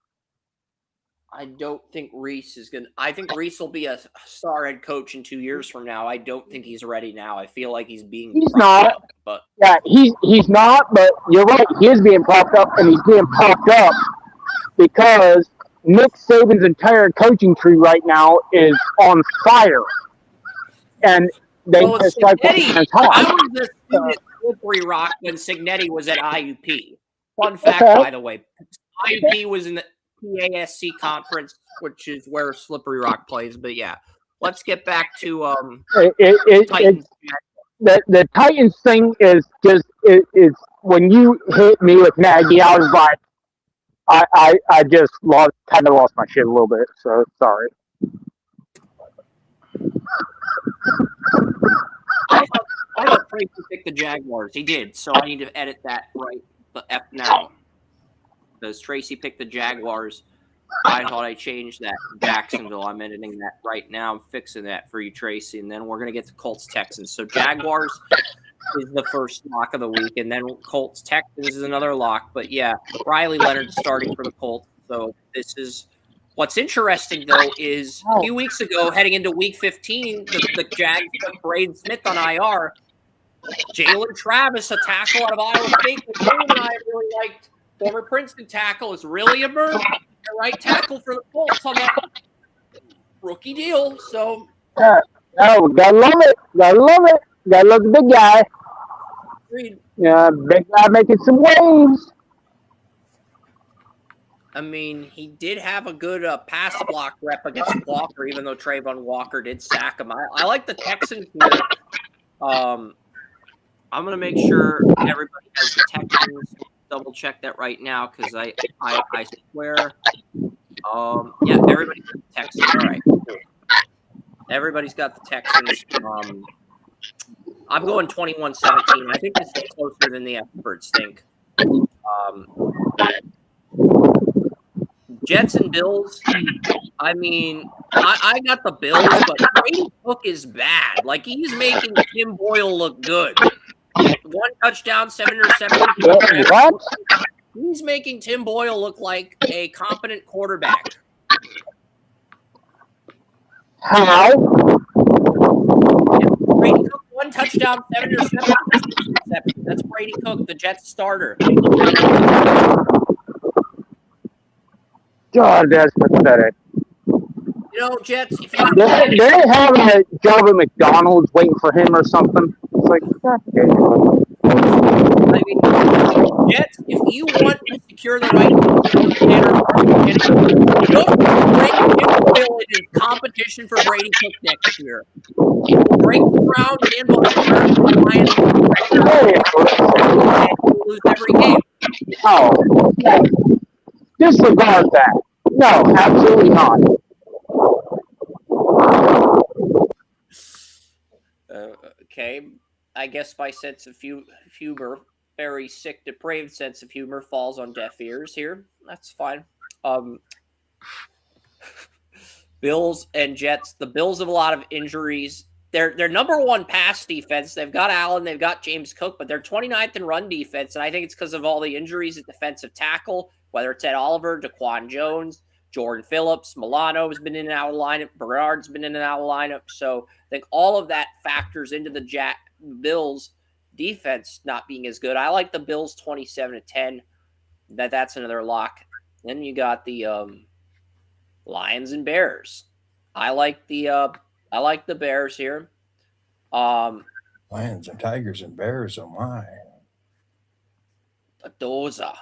I don't think Rees is going to – I think Rees will be a star head coach in 2 years from now. I don't think he's ready now. I feel like he's being – He's not. Up, but yeah, he's not, but you're right. He is being propped up, and he's being propped up because Nick Saban's entire coaching tree right now is on fire. And they just like I was a student at Slippery Rock when Signetti was at IUP. Fun fact, by the way. IUP was in the PASC conference, which is where Slippery Rock plays. But yeah, let's get back to Titans. The Titans thing is just is when you hit me with Nagy, I was like, I just kind of lost my shit a little bit. So sorry. I thought Tracy picked the Jaguars. He did, so I need to edit that right now. Does Tracy pick the Jaguars? I thought I changed that. Jacksonville. I'm editing that right now. I'm fixing that for you, Tracy. And then we're going to get to Colts Texans. So Jaguars is the first lock of the week. And then Colts Texans is another lock. But yeah, Riley Leonard starting for the Colts. So this is what's interesting, though, is a few weeks ago, heading into week 15, the Jags put Braden Smith on IR. Jalen Travis, a tackle out of Iowa State, that William and I really liked. Former Princeton tackle is really emerged. The right tackle for the Colts on that rookie deal. So, gotta love it. Gotta love it. Gotta love the big guy. agreed. Yeah, big guy making some waves. I mean, he did have a good pass block rep against Walker, even though Trayvon Walker did sack him. I like the Texans here. I'm going to make sure everybody has the Texans. Double check that right now because I swear. Yeah, everybody's got the Texans. All right, cool. Everybody's got the Texans. I'm going 21-17. I think this is closer than the experts think. Jets and Bills. I mean, I got the Bills, but Brady Cook is bad. Like, he's making Tim Boyle look good. 1 touchdown, 7 interceptions. What? He's making Tim Boyle look like a competent quarterback. How? Brady Cook, 1 touchdown, 7 interceptions. That's Brady Cook, the Jets starter. God, that's pathetic. You know, Jets, if you They're having a job at McDonald's waiting for him or something. It's like, I mean, Jets, if you want to secure the right to don't break Tim Boyle in competition for Brady Cook next year. Break the ground and lose every game. No. Disregard that. No, absolutely not. Okay. I guess my sense of humor, very sick, depraved sense of humor, falls on deaf ears here. That's fine. Bills and Jets. The Bills have a lot of injuries. They're number 1 pass defense. They've got Allen, they've got James Cook, but they're 29th in run defense, and I think it's because of all the injuries at defensive tackle, whether it's Ed Oliver, Daquan Jones, Jordan Phillips, Milano has been in and out of the lineup, Bernard's been in and out of the lineup. So I think all of that factors into the Bills defense not being as good. I like the Bills 27-10. That's another lock. Then you got the Lions and Bears. I like the Bears here. Lions and Tigers and Bears, oh my. The Doza.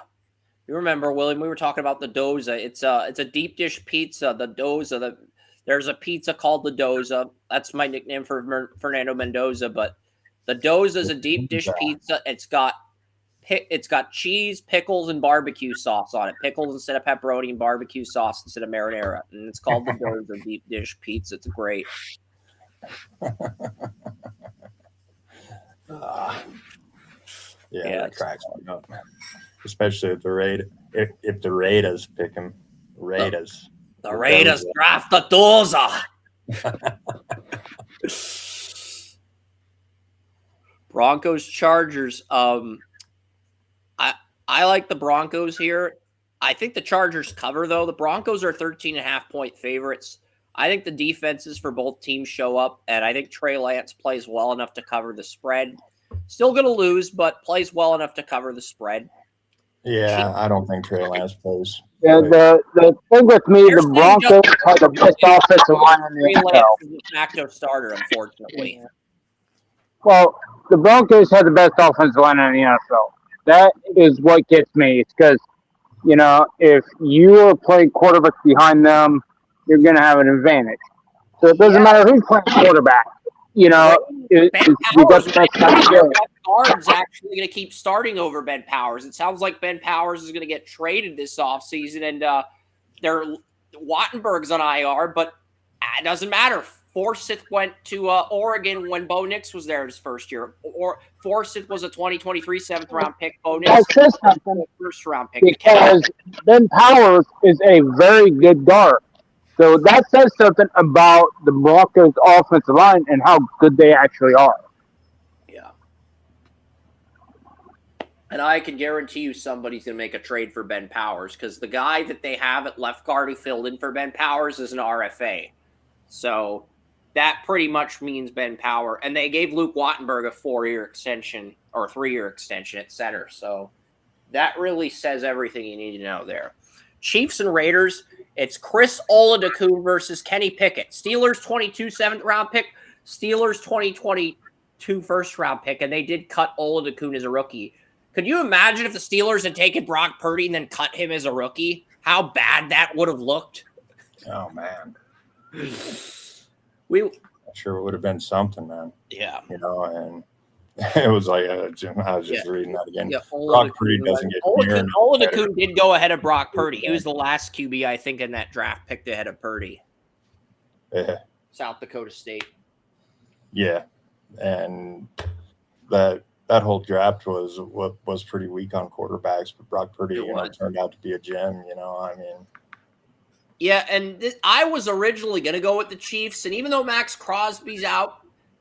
You remember, William, we were talking about the Doza. It's a deep dish pizza, the Doza. There's a pizza called the Doza. That's my nickname for Fernando Mendoza, but the Doza is a deep dish pizza. It's got cheese, pickles, and barbecue sauce on it. Pickles instead of pepperoni and barbecue sauce instead of marinara. And it's called the Doza deep dish pizza. It's great. Yeah, that cracks me up. Especially if the Raiders pick him. Raiders. The Raiders draft the Doza. Broncos, Chargers. I like the Broncos here. I think the Chargers cover, though. The Broncos are 13.5-point favorites. I think the defenses for both teams show up, and I think Trey Lance plays well enough to cover the spread. Still going to lose, but plays well enough to cover the spread. Yeah, I don't think Trey Lance plays. Yeah, the thing with me, the Broncos have the best offensive line in the NFL. Lance is the de facto starter, unfortunately. Well, the Broncos have the best offensive line in the NFL. That is what gets me. It's because, if you are playing quarterback behind them, you're going to have an advantage. So it doesn't matter who's playing quarterback. You got the best guard's actually going to keep starting over Ben Powers. It sounds like Ben Powers is going to get traded this offseason, and Wattenberg's on IR, but it doesn't matter. Forsyth went to Oregon when Bo Nix was there his first year. Or Forsyth was a 2023 7th-round pick. Bo Nix That says something first-round pick. because Ben Powers is a very good guard. So that says something about the Broncos' offensive line and how good they actually are. Yeah. And I can guarantee you somebody's going to make a trade for Ben Powers because the guy that they have at left guard who filled in for Ben Powers is an RFA. So that pretty much means Ben Power. And they gave Luke Wattenberg a 4-year extension or 3-year extension at center. So that really says everything you need to know there. Chiefs and Raiders, it's Chris Oladokun versus Kenny Pickett. Steelers 22 7th-round pick, Steelers 2022 first-round pick, and they did cut Oladokun as a rookie. Could you imagine if the Steelers had taken Brock Purdy and then cut him as a rookie? How bad that would have looked? Oh, man. I'm sure it would have been something, man. Yeah. And it was like, I was just reading that again. Yeah, Brock Purdy doesn't get near. Oladokun did go ahead of Brock Purdy. He was the last QB, I think, in that draft picked ahead of Purdy. Yeah. South Dakota State. Yeah. And that whole draft was pretty weak on quarterbacks, but Brock Purdy, turned out to be a gem, Yeah, and I was originally going to go with the Chiefs, and even though Max Crosby's out,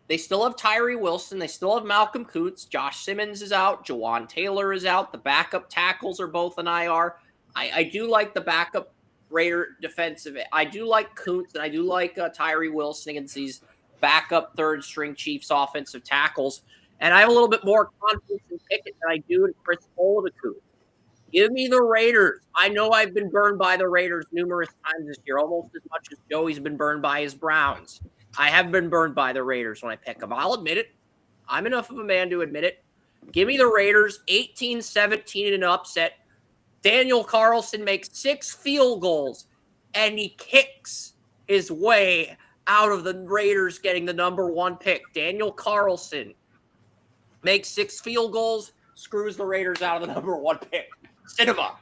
they still have Tyree Wilson. They still have Malcolm Koonce. Josh Simmons is out. Jawan Taylor is out. The backup tackles are both an IR. I do like the backup Raider defensive. I do like Koonce, and I do like Tyree Wilson against these backup third-string Chiefs offensive tackles. And I have a little bit more confidence in Pickett than I do in Chris Oladokun. Give me the Raiders. I know I've been burned by the Raiders numerous times this year, almost as much as Joey's been burned by his Browns. I have been burned by the Raiders when I pick them. I'll admit it. I'm enough of a man to admit it. Give me the Raiders, 18-17 in an upset. Daniel Carlson makes 6 field goals, and he kicks his way out of the Raiders getting the number 1 pick. Daniel Carlson makes 6 field goals, screws the Raiders out of the number 1 pick. Cinema.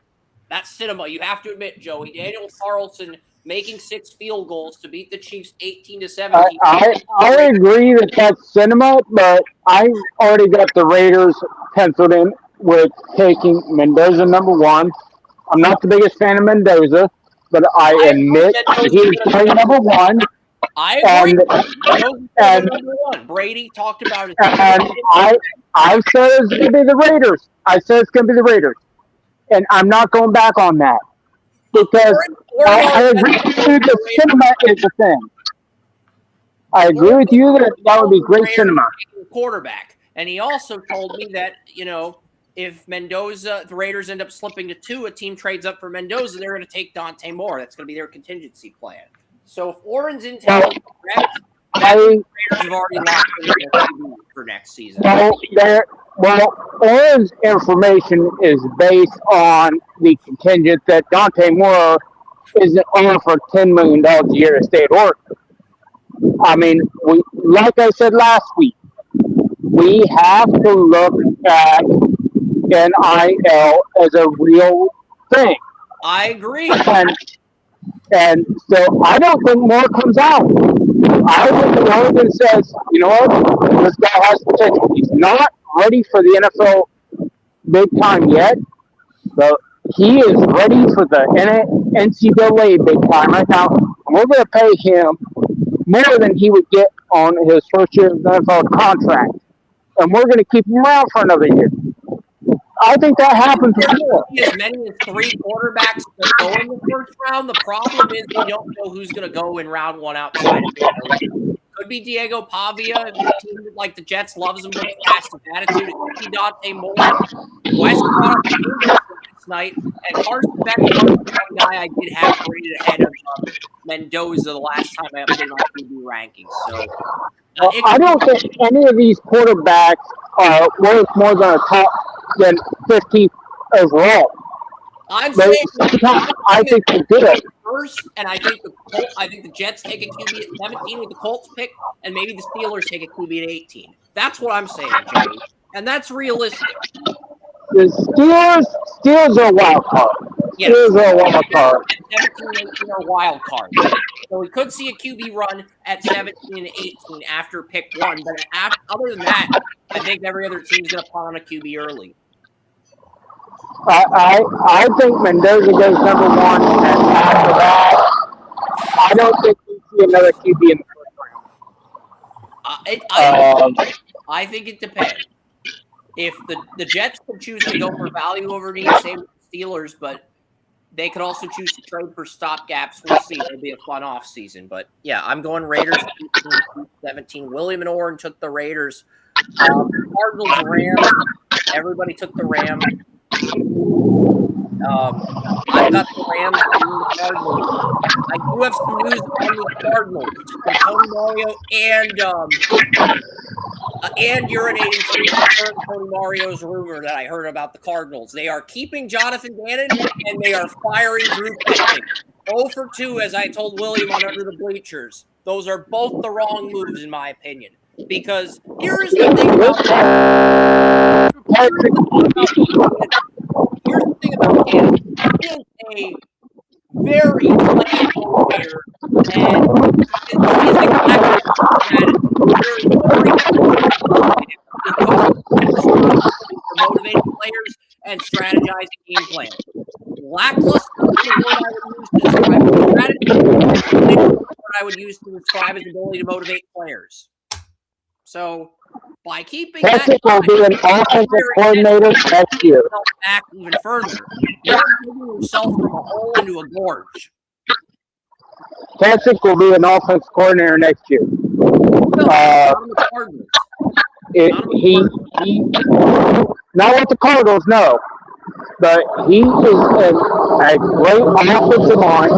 That's cinema. You have to admit, Joey. Daniel Carlson making 6 field goals to beat the Chiefs 18-17. I agree that that's cinema, but I already got the Raiders penciled in with taking Mendoza number 1. I'm not the biggest fan of Mendoza, but I admit he's playing number 1. I agree. And number 1. Brady talked about it. And I said it's going to be the Raiders. I said it's going to be the Raiders. And I'm not going back on that. Because I agree with you that cinema is the thing. I agree with you that would be great cinema. Quarterback. And he also told me that, if Mendoza, the Raiders end up slipping to 2, a team trades up for Mendoza, they're going to take Dante Moore. That's going to be their contingency plan. So if Oren's in town, the Raiders have already locked in for next season. Oren's information is based on the contingent that Dante Moore isn't on for $10 million a year to stay at Oregon. I mean, like I said last week, we have to look at NIL as a real thing. I agree. And so I don't think more comes out. I think Oregon says, you know what, this guy has potential. He's not ready for the NFL big time yet, but he is ready for the NCAA big time right now. And we're going to pay him more than he would get on his first year of the NFL contract. And we're going to keep him around for another year. I think that happens before. As many as 3 quarterbacks that go in the first round. The problem is we don't know who's going to go in round 1 outside of it. Could be Diego Pavia. If the team like the Jets loves him, but he has an attitude. It could be Dante Moore. West brought up last night, and Carson Beck was the guy I did have rated ahead of Mendoza the last time I updated my QB rankings. So I don't think any of these quarterbacks are worth more than 15th overall. I'm saying I think they did. First, and I think the Jets take a QB at 17 with the Colts pick, and maybe the Steelers take a QB at 18. That's what I'm saying, Jimmy, and that's realistic. The Steelers are a wild card. Yes. Steelers are a wild card. 17, 18 are wild cards. So we could see a QB run at 17 and 18 after pick 1. But other than that, I think every other team's going to punt on a QB early. I think Mendoza goes number 1, and then after that, I don't think we see another QB in the first round. I think it depends. If the Jets could choose to go for value over need, same with the Steelers, but they could also choose to trade for stopgaps. We'll see. It'll be a fun off season. But yeah, I'm going Raiders 18-17. William and Orrin took the Raiders. Cardinals, Rams. Everybody took the Rams. I got the Rams and the Cardinals. I do have some news on the Cardinals from Tony Mario and urinating to Tony Mario's rumor that I heard about the Cardinals. They are keeping Jonathan Gannon and they are firing Drew Petzing. 0 for 2, as I told William on Under the Bleachers. Those are both the wrong moves, in my opinion. Because here's the thing about Gannon. He is a very playable player, and his motivating players and strategizing game plan. Lackluster is what I would use to describe his ability to motivate players. So by keeping Petzing will be an offensive coordinator next year. Back even further, you're moving yourself from a hole into a gorge. Petzing will be an offensive coordinator next year. Not with the Cardinals, no. But he is a great offensive line.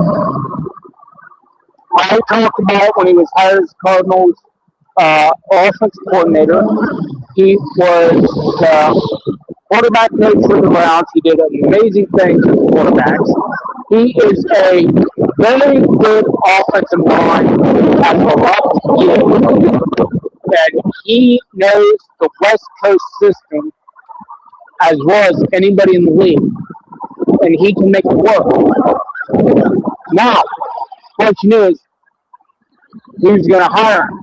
I talked about when he was hired as Cardinals offensive coordinator. He was quarterback coach for the Browns. He did amazing things with quarterbacks. He is a very good offensive line at the level he is. And he knows the West Coast system as well as anybody in the league. And he can make it work. Now, what you know is who's going to hire him.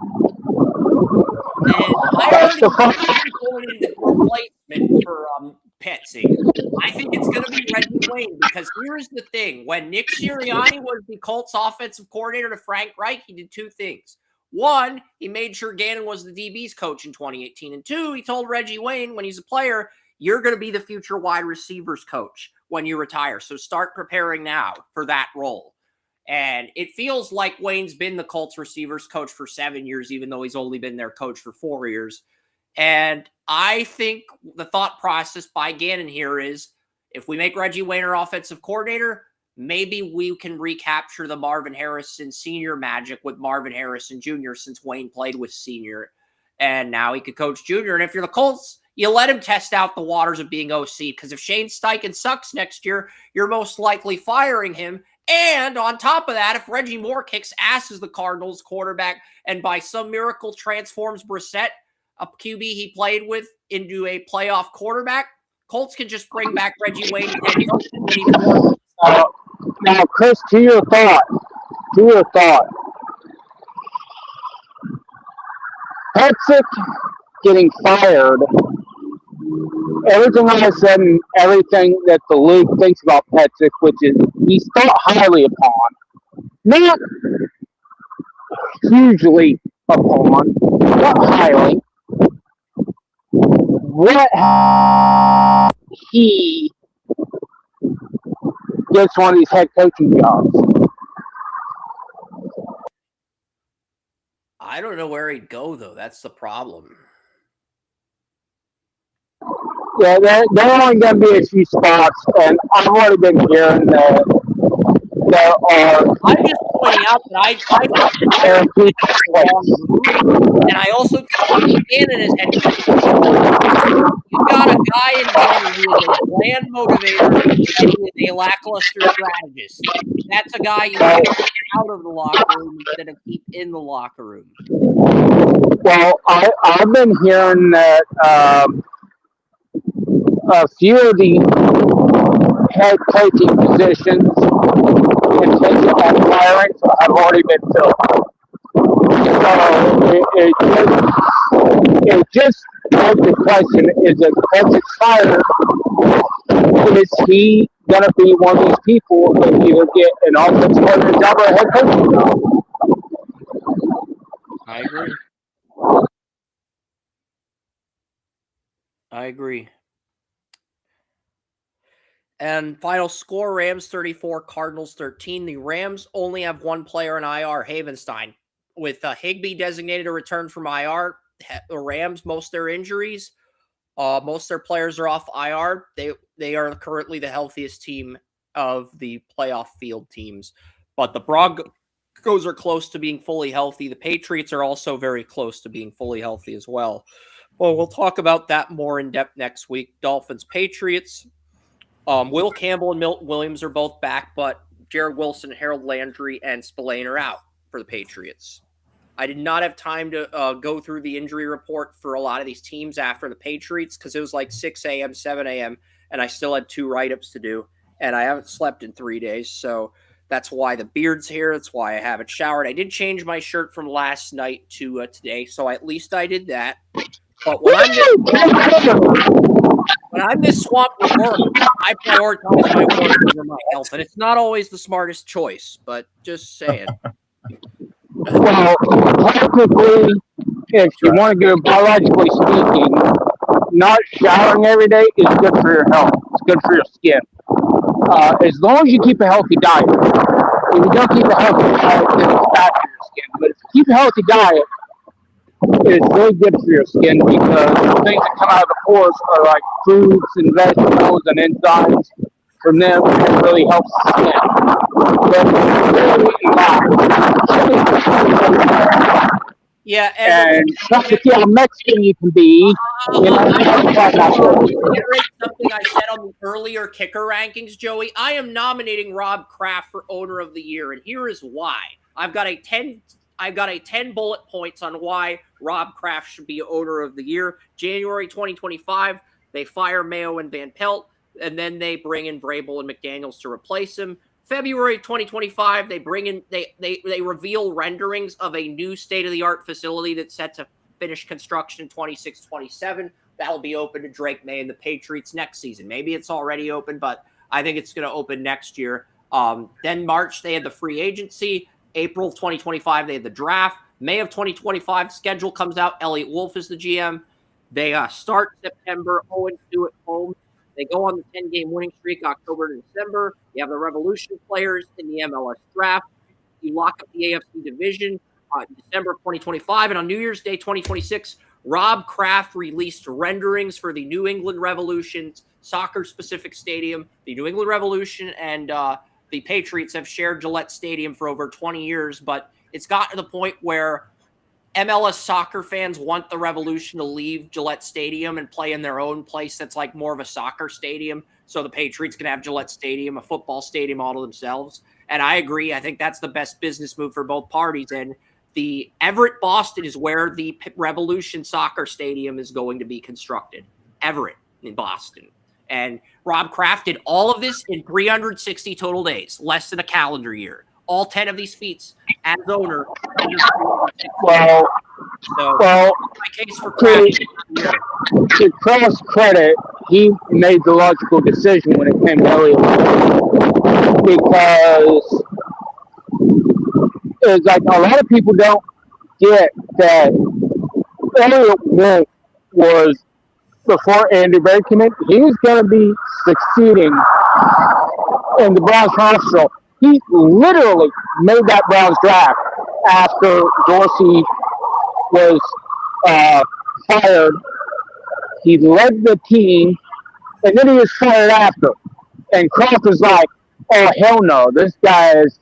And I heard going into replacement for Petzing. I think it's going to be Reggie Wayne because here's the thing. When Nick Sirianni was the Colts offensive coordinator to Frank Reich, he did 2 things. 1, he made sure Gannon was the DB's coach in 2018. And 2, he told Reggie Wayne when he's a player, you're going to be the future wide receivers coach when you retire. So start preparing now for that role. And it feels like Wayne's been the Colts receivers coach for 7 years, even though he's only been their coach for 4 years. And I think the thought process by Gannon here is if we make Reggie Wayne our offensive coordinator, maybe we can recapture the Marvin Harrison Sr. magic with Marvin Harrison Jr. since Wayne played with Sr. And now he could coach Jr. And if you're the Colts, you let him test out the waters of being OC because if Shane Steichen sucks next year, you're most likely firing him. And on top of that, if Reggie Moore kicks ass as the Cardinals quarterback and by some miracle transforms Brissett, a QB he played with, into a playoff quarterback, Colts can just bring back Reggie Wayne and coach him even more. Now, Chris, to your thought. Petzing getting fired, everything I said and everything that the league thinks about Petzing, which is he's thought highly upon, not hugely upon, not highly. What he gets one of these head coaching jobs? I don't know where he'd go, though. That's the problem. Yeah, there are only going to be a few spots, and I've already been hearing that there are. I'm just pointing out that I and I also think Gannon is head coach. You've got a guy in Gannon who is a bland motivator and he is a lackluster strategist. That's a guy you want to get out of the locker room instead of keep in the locker room. Well, I've been hearing that a few of the head coaching positions contingent on firings have already been filled. So it just begs the question: is it because it's fired? Is he going to be one of these people that either get an offensive coordinator job or a head coaching job? I agree. I agree. And final score, Rams 34, Cardinals 13. The Rams only have one player in IR, Havenstein. With Higbee designated to return from IR, the Rams, most of their injuries, most of their players are off IR. They are currently the healthiest team of the playoff field teams. But the Broncos are close to being fully healthy. The Patriots are also very close to being fully healthy as well. Well, we'll talk about that more in depth next week. Dolphins, Patriots. Will Campbell and Milton Williams are both back, but Jared Wilson, Harold Landry, and Spillane are out for the Patriots. I did not have time to go through the injury report for a lot of these teams after the Patriots because it was like 6 a.m., 7 a.m., and I still had 2 write-ups to do, and I haven't slept in 3 days, so that's why the beard's here. That's why I haven't showered. I did change my shirt from last night to today, so at least I did that. But when I'm this swamped with work, I prioritize my work over my health, and it's not always the smartest choice, but just saying. Well, technically, if you want to go biologically speaking, not showering every day is good for your health. It's good for your skin. As long as you keep a healthy diet. If you don't keep a healthy diet, then it's bad for your skin. But if you keep a healthy diet, it's really good for your skin because the things that come out of the pores are like fruits and vegetables and enzymes. From them, it really helps the skin. Yeah, and not to see how Mexican you can be. Something I said on the earlier kicker rankings, Joey. I am nominating Rob Kraft for Owner of the Year, and here is why. I've got a 10 bullet points on why Rob Kraft should be Owner of the Year. January 2025, they fire Mayo and Van Pelt, and then they bring in Vrabel and McDaniels to replace him. February 2025, they reveal renderings of a new state-of-the-art facility that's set to finish construction in 26-27. That'll be open to Drake May and the Patriots next season. Maybe it's already open, but I think it's going to open next year. Then March, they had the free agency. April of 2025, they had the draft. May of 2025, schedule comes out. Elliott Wolf is the GM. They start September 0-2 at home. They go on the 10-game winning streak October to December. You have the Revolution players in the MLS draft. You lock up the AFC division in December of 2025. And on New Year's Day 2026, Rob Kraft released renderings for the New England Revolution's soccer-specific stadium. The New England Revolution and the Patriots have shared Gillette Stadium for over 20 years, but it's gotten to the point where MLS soccer fans want the Revolution to leave Gillette Stadium and play in their own place that's like more of a soccer stadium. So the Patriots can have Gillette Stadium, a football stadium all to themselves. And I agree. I think that's the best business move for both parties. And the Everett, Boston is where the Revolution soccer stadium is going to be constructed. Everett in Boston. And Rob Kraft did all of this in 360 total days, less than a calendar year. All 10 of these feats as owner. Well, my case for Kraft. To Kraft's credit, he made the logical decision when it came to Elliott, because it's like a lot of people don't get that Elliott Wolf was, before Andy Berry came in, he was going to be succeeding in the Browns roster. He literally made that Browns draft after Dorsey was fired. He led the team, and then he was fired after. And Kraft was like, "Oh hell no! This guy's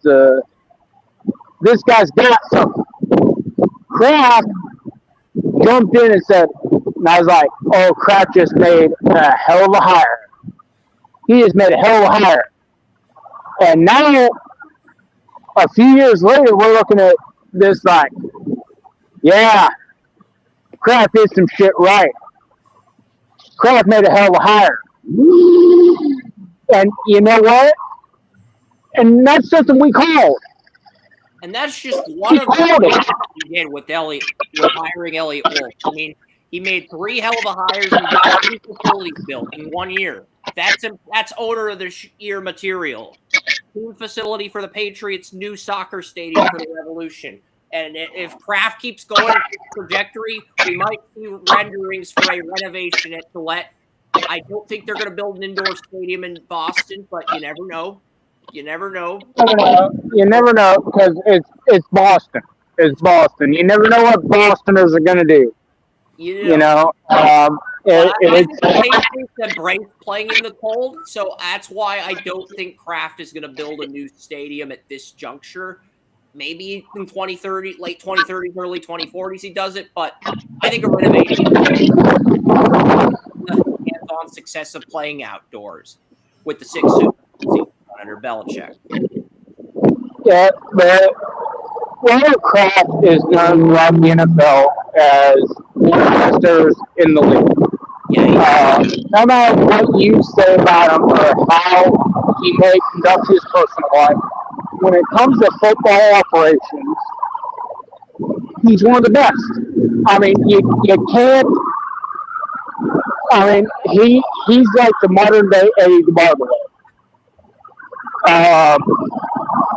got something." Kraft jumped in and said, and I was like, "Oh, Kraft just made a hell of a hire. He just made a hell of a hire." And now, a few years later, we're looking at this like, yeah, Kraft did some shit right. Kraft made a hell of a hire. And you know what? And that's something we called. And that's just one of the things he did with hiring Elliott Wolf. I mean, he made 3 hell of a hires and got 2 facilities built in 1 year. That's owner of the year material. New facility for the Patriots, new soccer stadium for the Revolution. And if Kraft keeps going in his trajectory, we might see renderings for a renovation at Gillette. I don't think they're going to build an indoor stadium in Boston, but you never know. You never know. You never know because it's Boston. It's Boston. You never know what Bostoners are going to do. You know. I think the Patriots embrace playing in the cold, so that's why I don't think Kraft is going to build a new stadium at this juncture. Maybe in 2030, late 2030s, early 2040s, he does it. But I think a renovation hands-on success of playing outdoors with the 6 Super Bowls under Belichick. Yeah, but Robert Kraft is known throughout the NFL as one of the masters in the league. Yeah, no matter what you say about him or how he may conduct his personal life, when it comes to football operations, he's one of the best. I mean, you can't. I mean, he's like the modern day Eddie DeBartolo.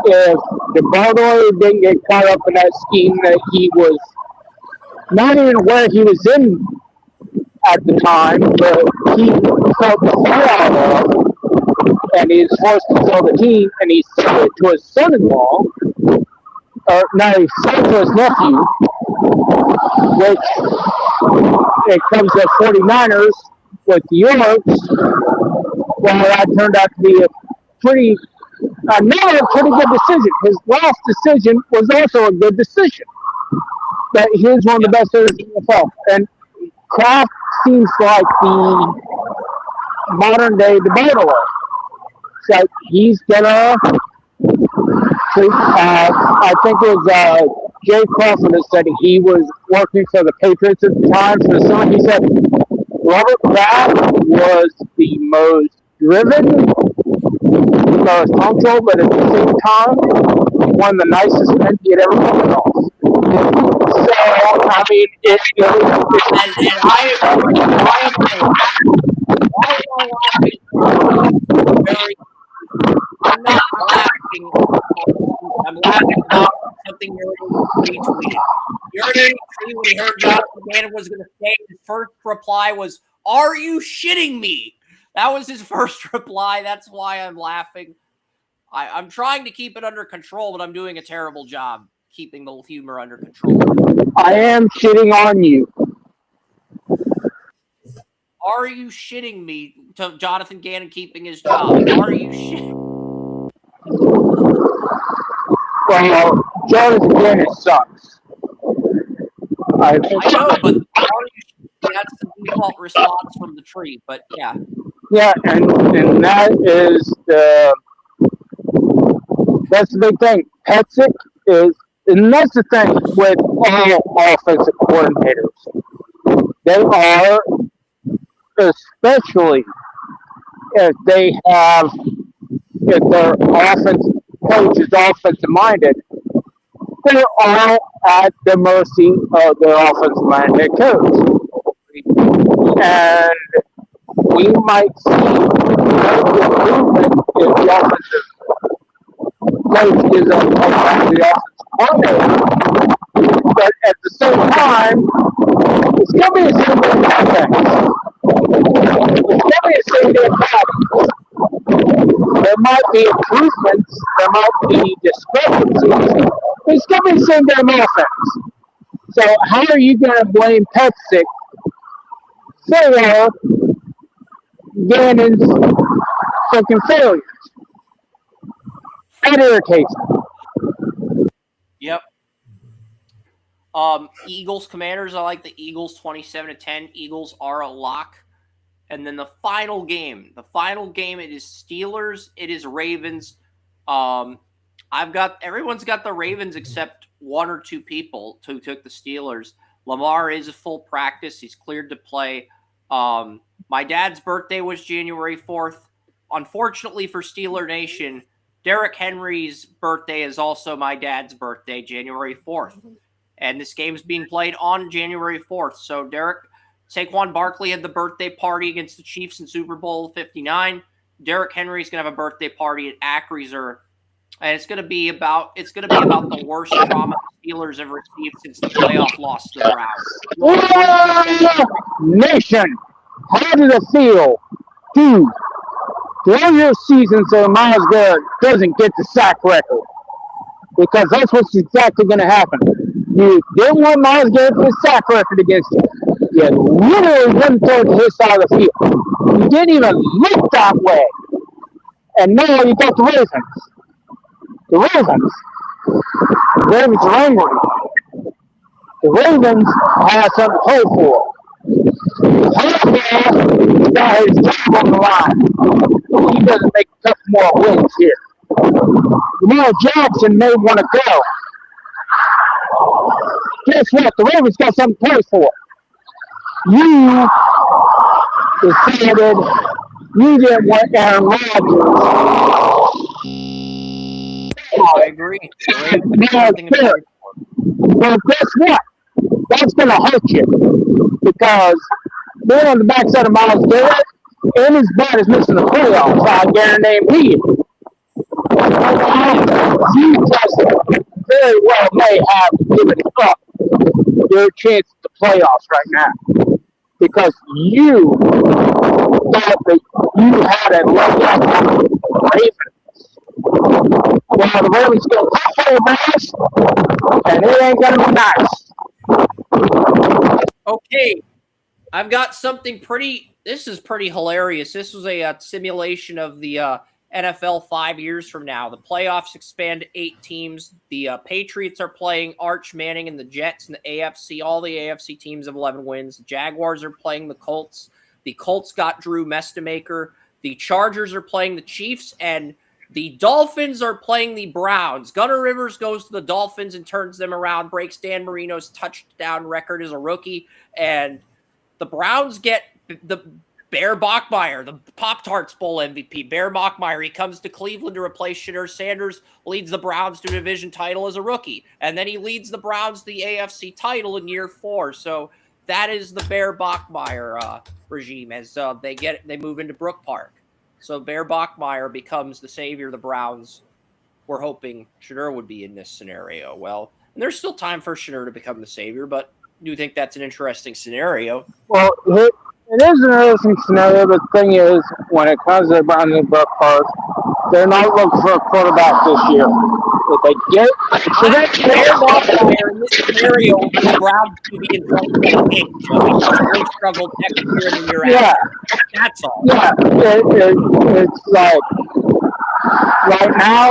If DeBartolo didn't get caught up in that scheme that he was not even aware he was in at the time, but he felt the fallout of, and he was forced to sell the team, and he sold it to his son-in-law, or no, he sold it to his nephew, which it comes to 49ers with the Yorks. Well, that turned out to be a pretty good decision. His last decision was also a good decision. That he was one of the best players in the NFL. And Kraft seems like the modern day DeBartolo. It's like he's gonna treat, I think it was Jay Crawford that said he was working for the Patriots at the time for the summer. He said Robert Kraft was the most driven, the most punctual, but at the same time, one of the nicest men he had ever come across. So, I mean, I'm not laughing. I'm laughing about something you already retweeted. You already retweeted when he heard Jonathan Gannon was going to say. His first reply was, "Are you shitting me?" That was his first reply. That's why I'm laughing. I'm trying to keep it under control, but I'm doing a terrible job keeping the humor under control. I am shitting on you. Are you shitting me? To Jonathan Gannon keeping his job. Are you shitting? Well, Jonathan Gannon sucks. I know, but that's the default response from the tree. But yeah. Yeah, and that is that's the big thing. Petzik is, and that's the thing with all offensive coordinators. They are, especially if their offense coach is offensive minded, they're all at the mercy of their offensive minded coach. And we might see improvement if the offensive coach is a the offensive coordinator. But at the same time, it's going to be the same damn offense. It's going to be the same damn problem. There might be improvements, there might be discrepancies, but it's going to be the same damn offense. So how are you going to blame Petzik for Gannon's fucking failures? That irritates me. Yep. Eagles Commanders. I like the Eagles 27-10. Eagles are a lock. And then the final game. It is Steelers. It is Ravens. Everyone's got the Ravens except 1 or 2 people who took the Steelers. Lamar is a full practice. He's cleared to play. My dad's birthday was January 4th. Unfortunately for Steeler Nation, Derrick Henry's birthday is also my dad's birthday, January 4th. And this game is being played on January 4th. So Saquon Barkley had the birthday party against the Chiefs in Super Bowl 59. Derrick Henry's going to have a birthday party at Ack Reserve. And it's going to be about the worst trauma the Steelers have received since the playoff loss to the Browns. Nation, how did it feel to throw your season so Myles Garrett doesn't get the sack record? Because that's what's exactly going to happen. You didn't want Myles Garrett to sack record against you. You literally wouldn't throw to his side of the field. You didn't even look that way. And now you got the Ravens. The Ravens are angry. The Ravens have something to play for. He's got his job on the line. He doesn't make a couple more wins here. Lamar Jackson may want to go. Guess what? The Ravens got something to play for. You decided you didn't want Aaron Rodgers. I agree. Well, guess what? That's going to hurt you because being on the backside of Myles Garrett and his butt is missing the playoffs. I guarantee you. You just very well may have given up your chance at the playoffs right now because you thought that you had a leg up on the Ravens. Well, the Ravens go play a match, and it ain't going to be nice. Okay, I've got something this is pretty hilarious. This was a simulation of the NFL 5 years from now. The playoffs expand to 8 teams. The Patriots are playing Arch Manning and the Jets in the AFC. All the AFC teams have 11 wins. The Jaguars are playing the Colts. The Colts got Drew Mestemaker. The Chargers are playing the Chiefs, and the Dolphins are playing the Browns. Gunnar Rivers goes to the Dolphins and turns them around, breaks Dan Marino's touchdown record as a rookie, and the Browns get the Bear Bachmeier, the Pop-Tarts Bowl MVP. Bear Bachmeier, he comes to Cleveland to replace Shedeur Sanders, leads the Browns to a division title as a rookie, and then he leads the Browns to the AFC title in year 4. So that is the Bear Bachmeier regime as they move into Brook Park. So Bear Bachmeier becomes the savior of the Browns. We're hoping Shedeur would be in this scenario. Well, and there's still time for Shedeur to become the savior, but I do think that's an interesting scenario. Well, it is an interesting scenario, but the thing is, when it comes to the Browns and Brook Park, they're not looking for a quarterback this year. If they get Bear Bachmeier in this scenario, the Browns could be in trouble big. They struggled next year and the year after. That's all. Yeah, it's like right now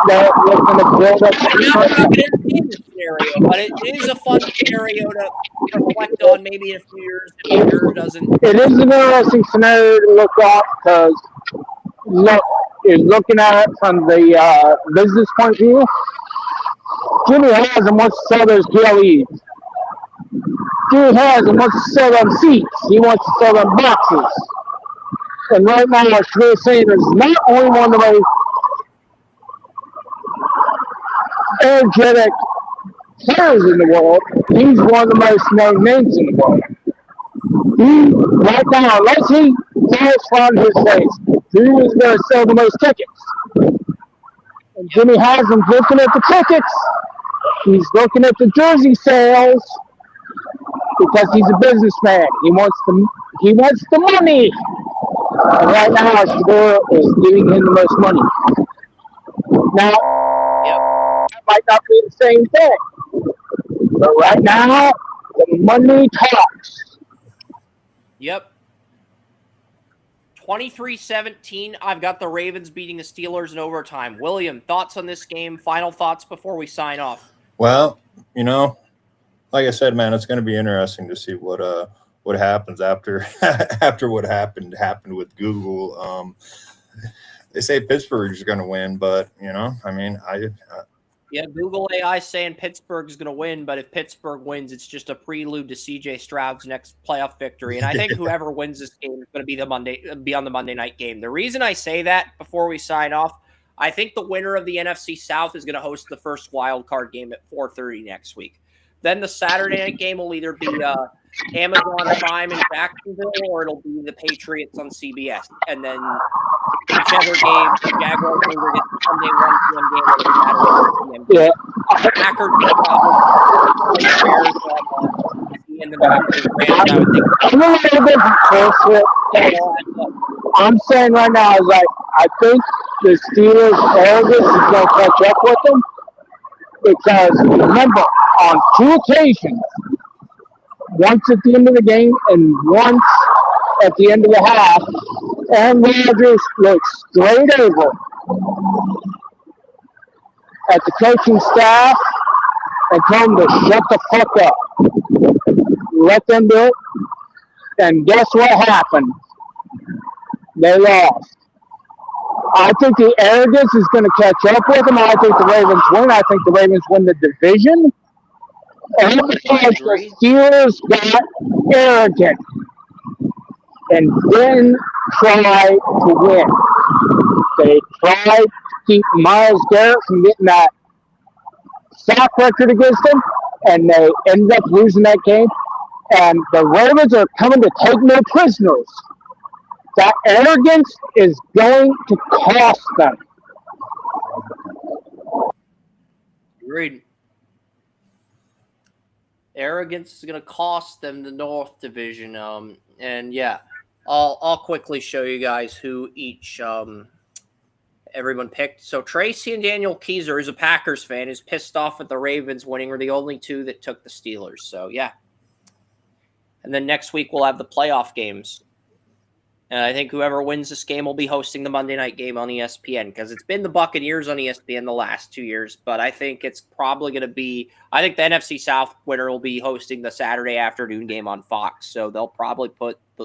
they're looking to build up. Scenario, but it is a fun scenario to reflect on maybe in a few years if Shedeur doesn't. It is an interesting scenario to look at because looking at it from the business point of view, Jimmy Haslam wants to sell those GLEs. Jimmy Haslam wants to sell them seats. He wants to sell them boxes. And right now, what Shedeur Sanders is not only one of the most energetic players in the world, he's one of the most known names in the world. Right now, unless he falls from his face, he is going to sell the most tickets. And Jimmy Haslam's looking at the tickets. He's looking at the jersey sales because he's a businessman. He wants the money. And right now, Shedeur is giving him the most money. Now, that might not be the same thing. But right now, the money talks. Yep. 23-17. I've got the Ravens beating the Steelers in overtime. William, thoughts on this game? Final thoughts before we sign off? Well, like I said, man, it's going to be interesting to see what happens after what happened with Google. They say Pittsburgh is going to win, but Google AI saying Pittsburgh is going to win, but if Pittsburgh wins, it's just a prelude to CJ Stroud's next playoff victory. And I think whoever wins this game is going to be on the Monday night game. The reason I say that before we sign off, I think the winner of the NFC South is going to host the first wild card game at 4:30 next week. Then the Saturday night game will either be Amazon Prime in Jacksonville, or it'll be the Patriots on CBS. And then whichever game, the Jaguars will either get the Sunday 1 p.m. game or the Saturday 1 p.m. game. Yeah. Packers will probably play Bears and the Rams, I would think. I'm a little bit bullshit. I'm saying right now is like, I think the Steelers' arrogance is going to catch up with them. Because remember, on 2 occasions, once at the end of the game and once at the end of the half, Aaron Rodgers looked straight over at the coaching staff and told them to shut the fuck up. Let them do it. And guess what happened? They lost. I think the arrogance is going to catch up with them. I think the Ravens win. I think the Ravens win the division. And because the Steelers got arrogant and didn't try to win. They tried to keep Myles Garrett from getting that sack record against him, and they ended up losing that game. And the Ravens are coming to take no prisoners. That arrogance is going to cost them. Agreed. Arrogance is going to cost them the North Division. And yeah, I'll quickly show you guys who each everyone picked. So Tracy and Daniel Keyser, who's a Packers fan, is pissed off at the Ravens winning. We're the only 2 that took the Steelers. So yeah. And then next week we'll have the playoff games. And I think whoever wins this game will be hosting the Monday night game on ESPN, because it's been the Buccaneers on ESPN the last 2 years. But I think it's probably going to be – I think the NFC South winner will be hosting the Saturday afternoon game on Fox. So they'll probably put –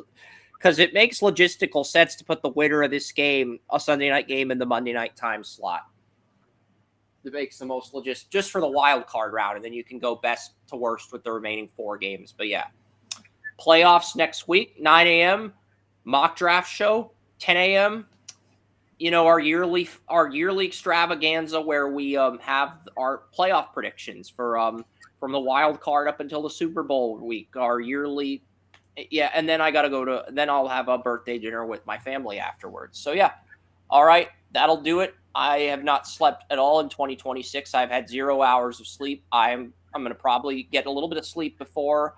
because it makes logistical sense to put the winner of this game, a Sunday night game, in the Monday night time slot. It makes the most just for the wild card round, and then you can go best to worst with the remaining 4 games. But yeah, playoffs next week, 9 a.m., mock draft show, 10 a.m. You know, our yearly extravaganza where we have our playoff predictions for from the wild card up until the Super Bowl week. Our yearly, yeah, and then then I'll have a birthday dinner with my family afterwards. So yeah, all right, that'll do it. I have not slept at all in 2026. I've had 0 hours of sleep. I'm going to probably get a little bit of sleep before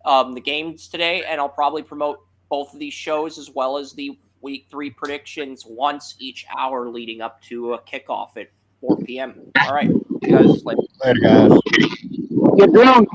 the games today, and I'll probably promote both of these shows as well as the week 3 predictions once each hour leading up to a kickoff at 4 p.m. All right. You guys, Later, guys. Get drunk.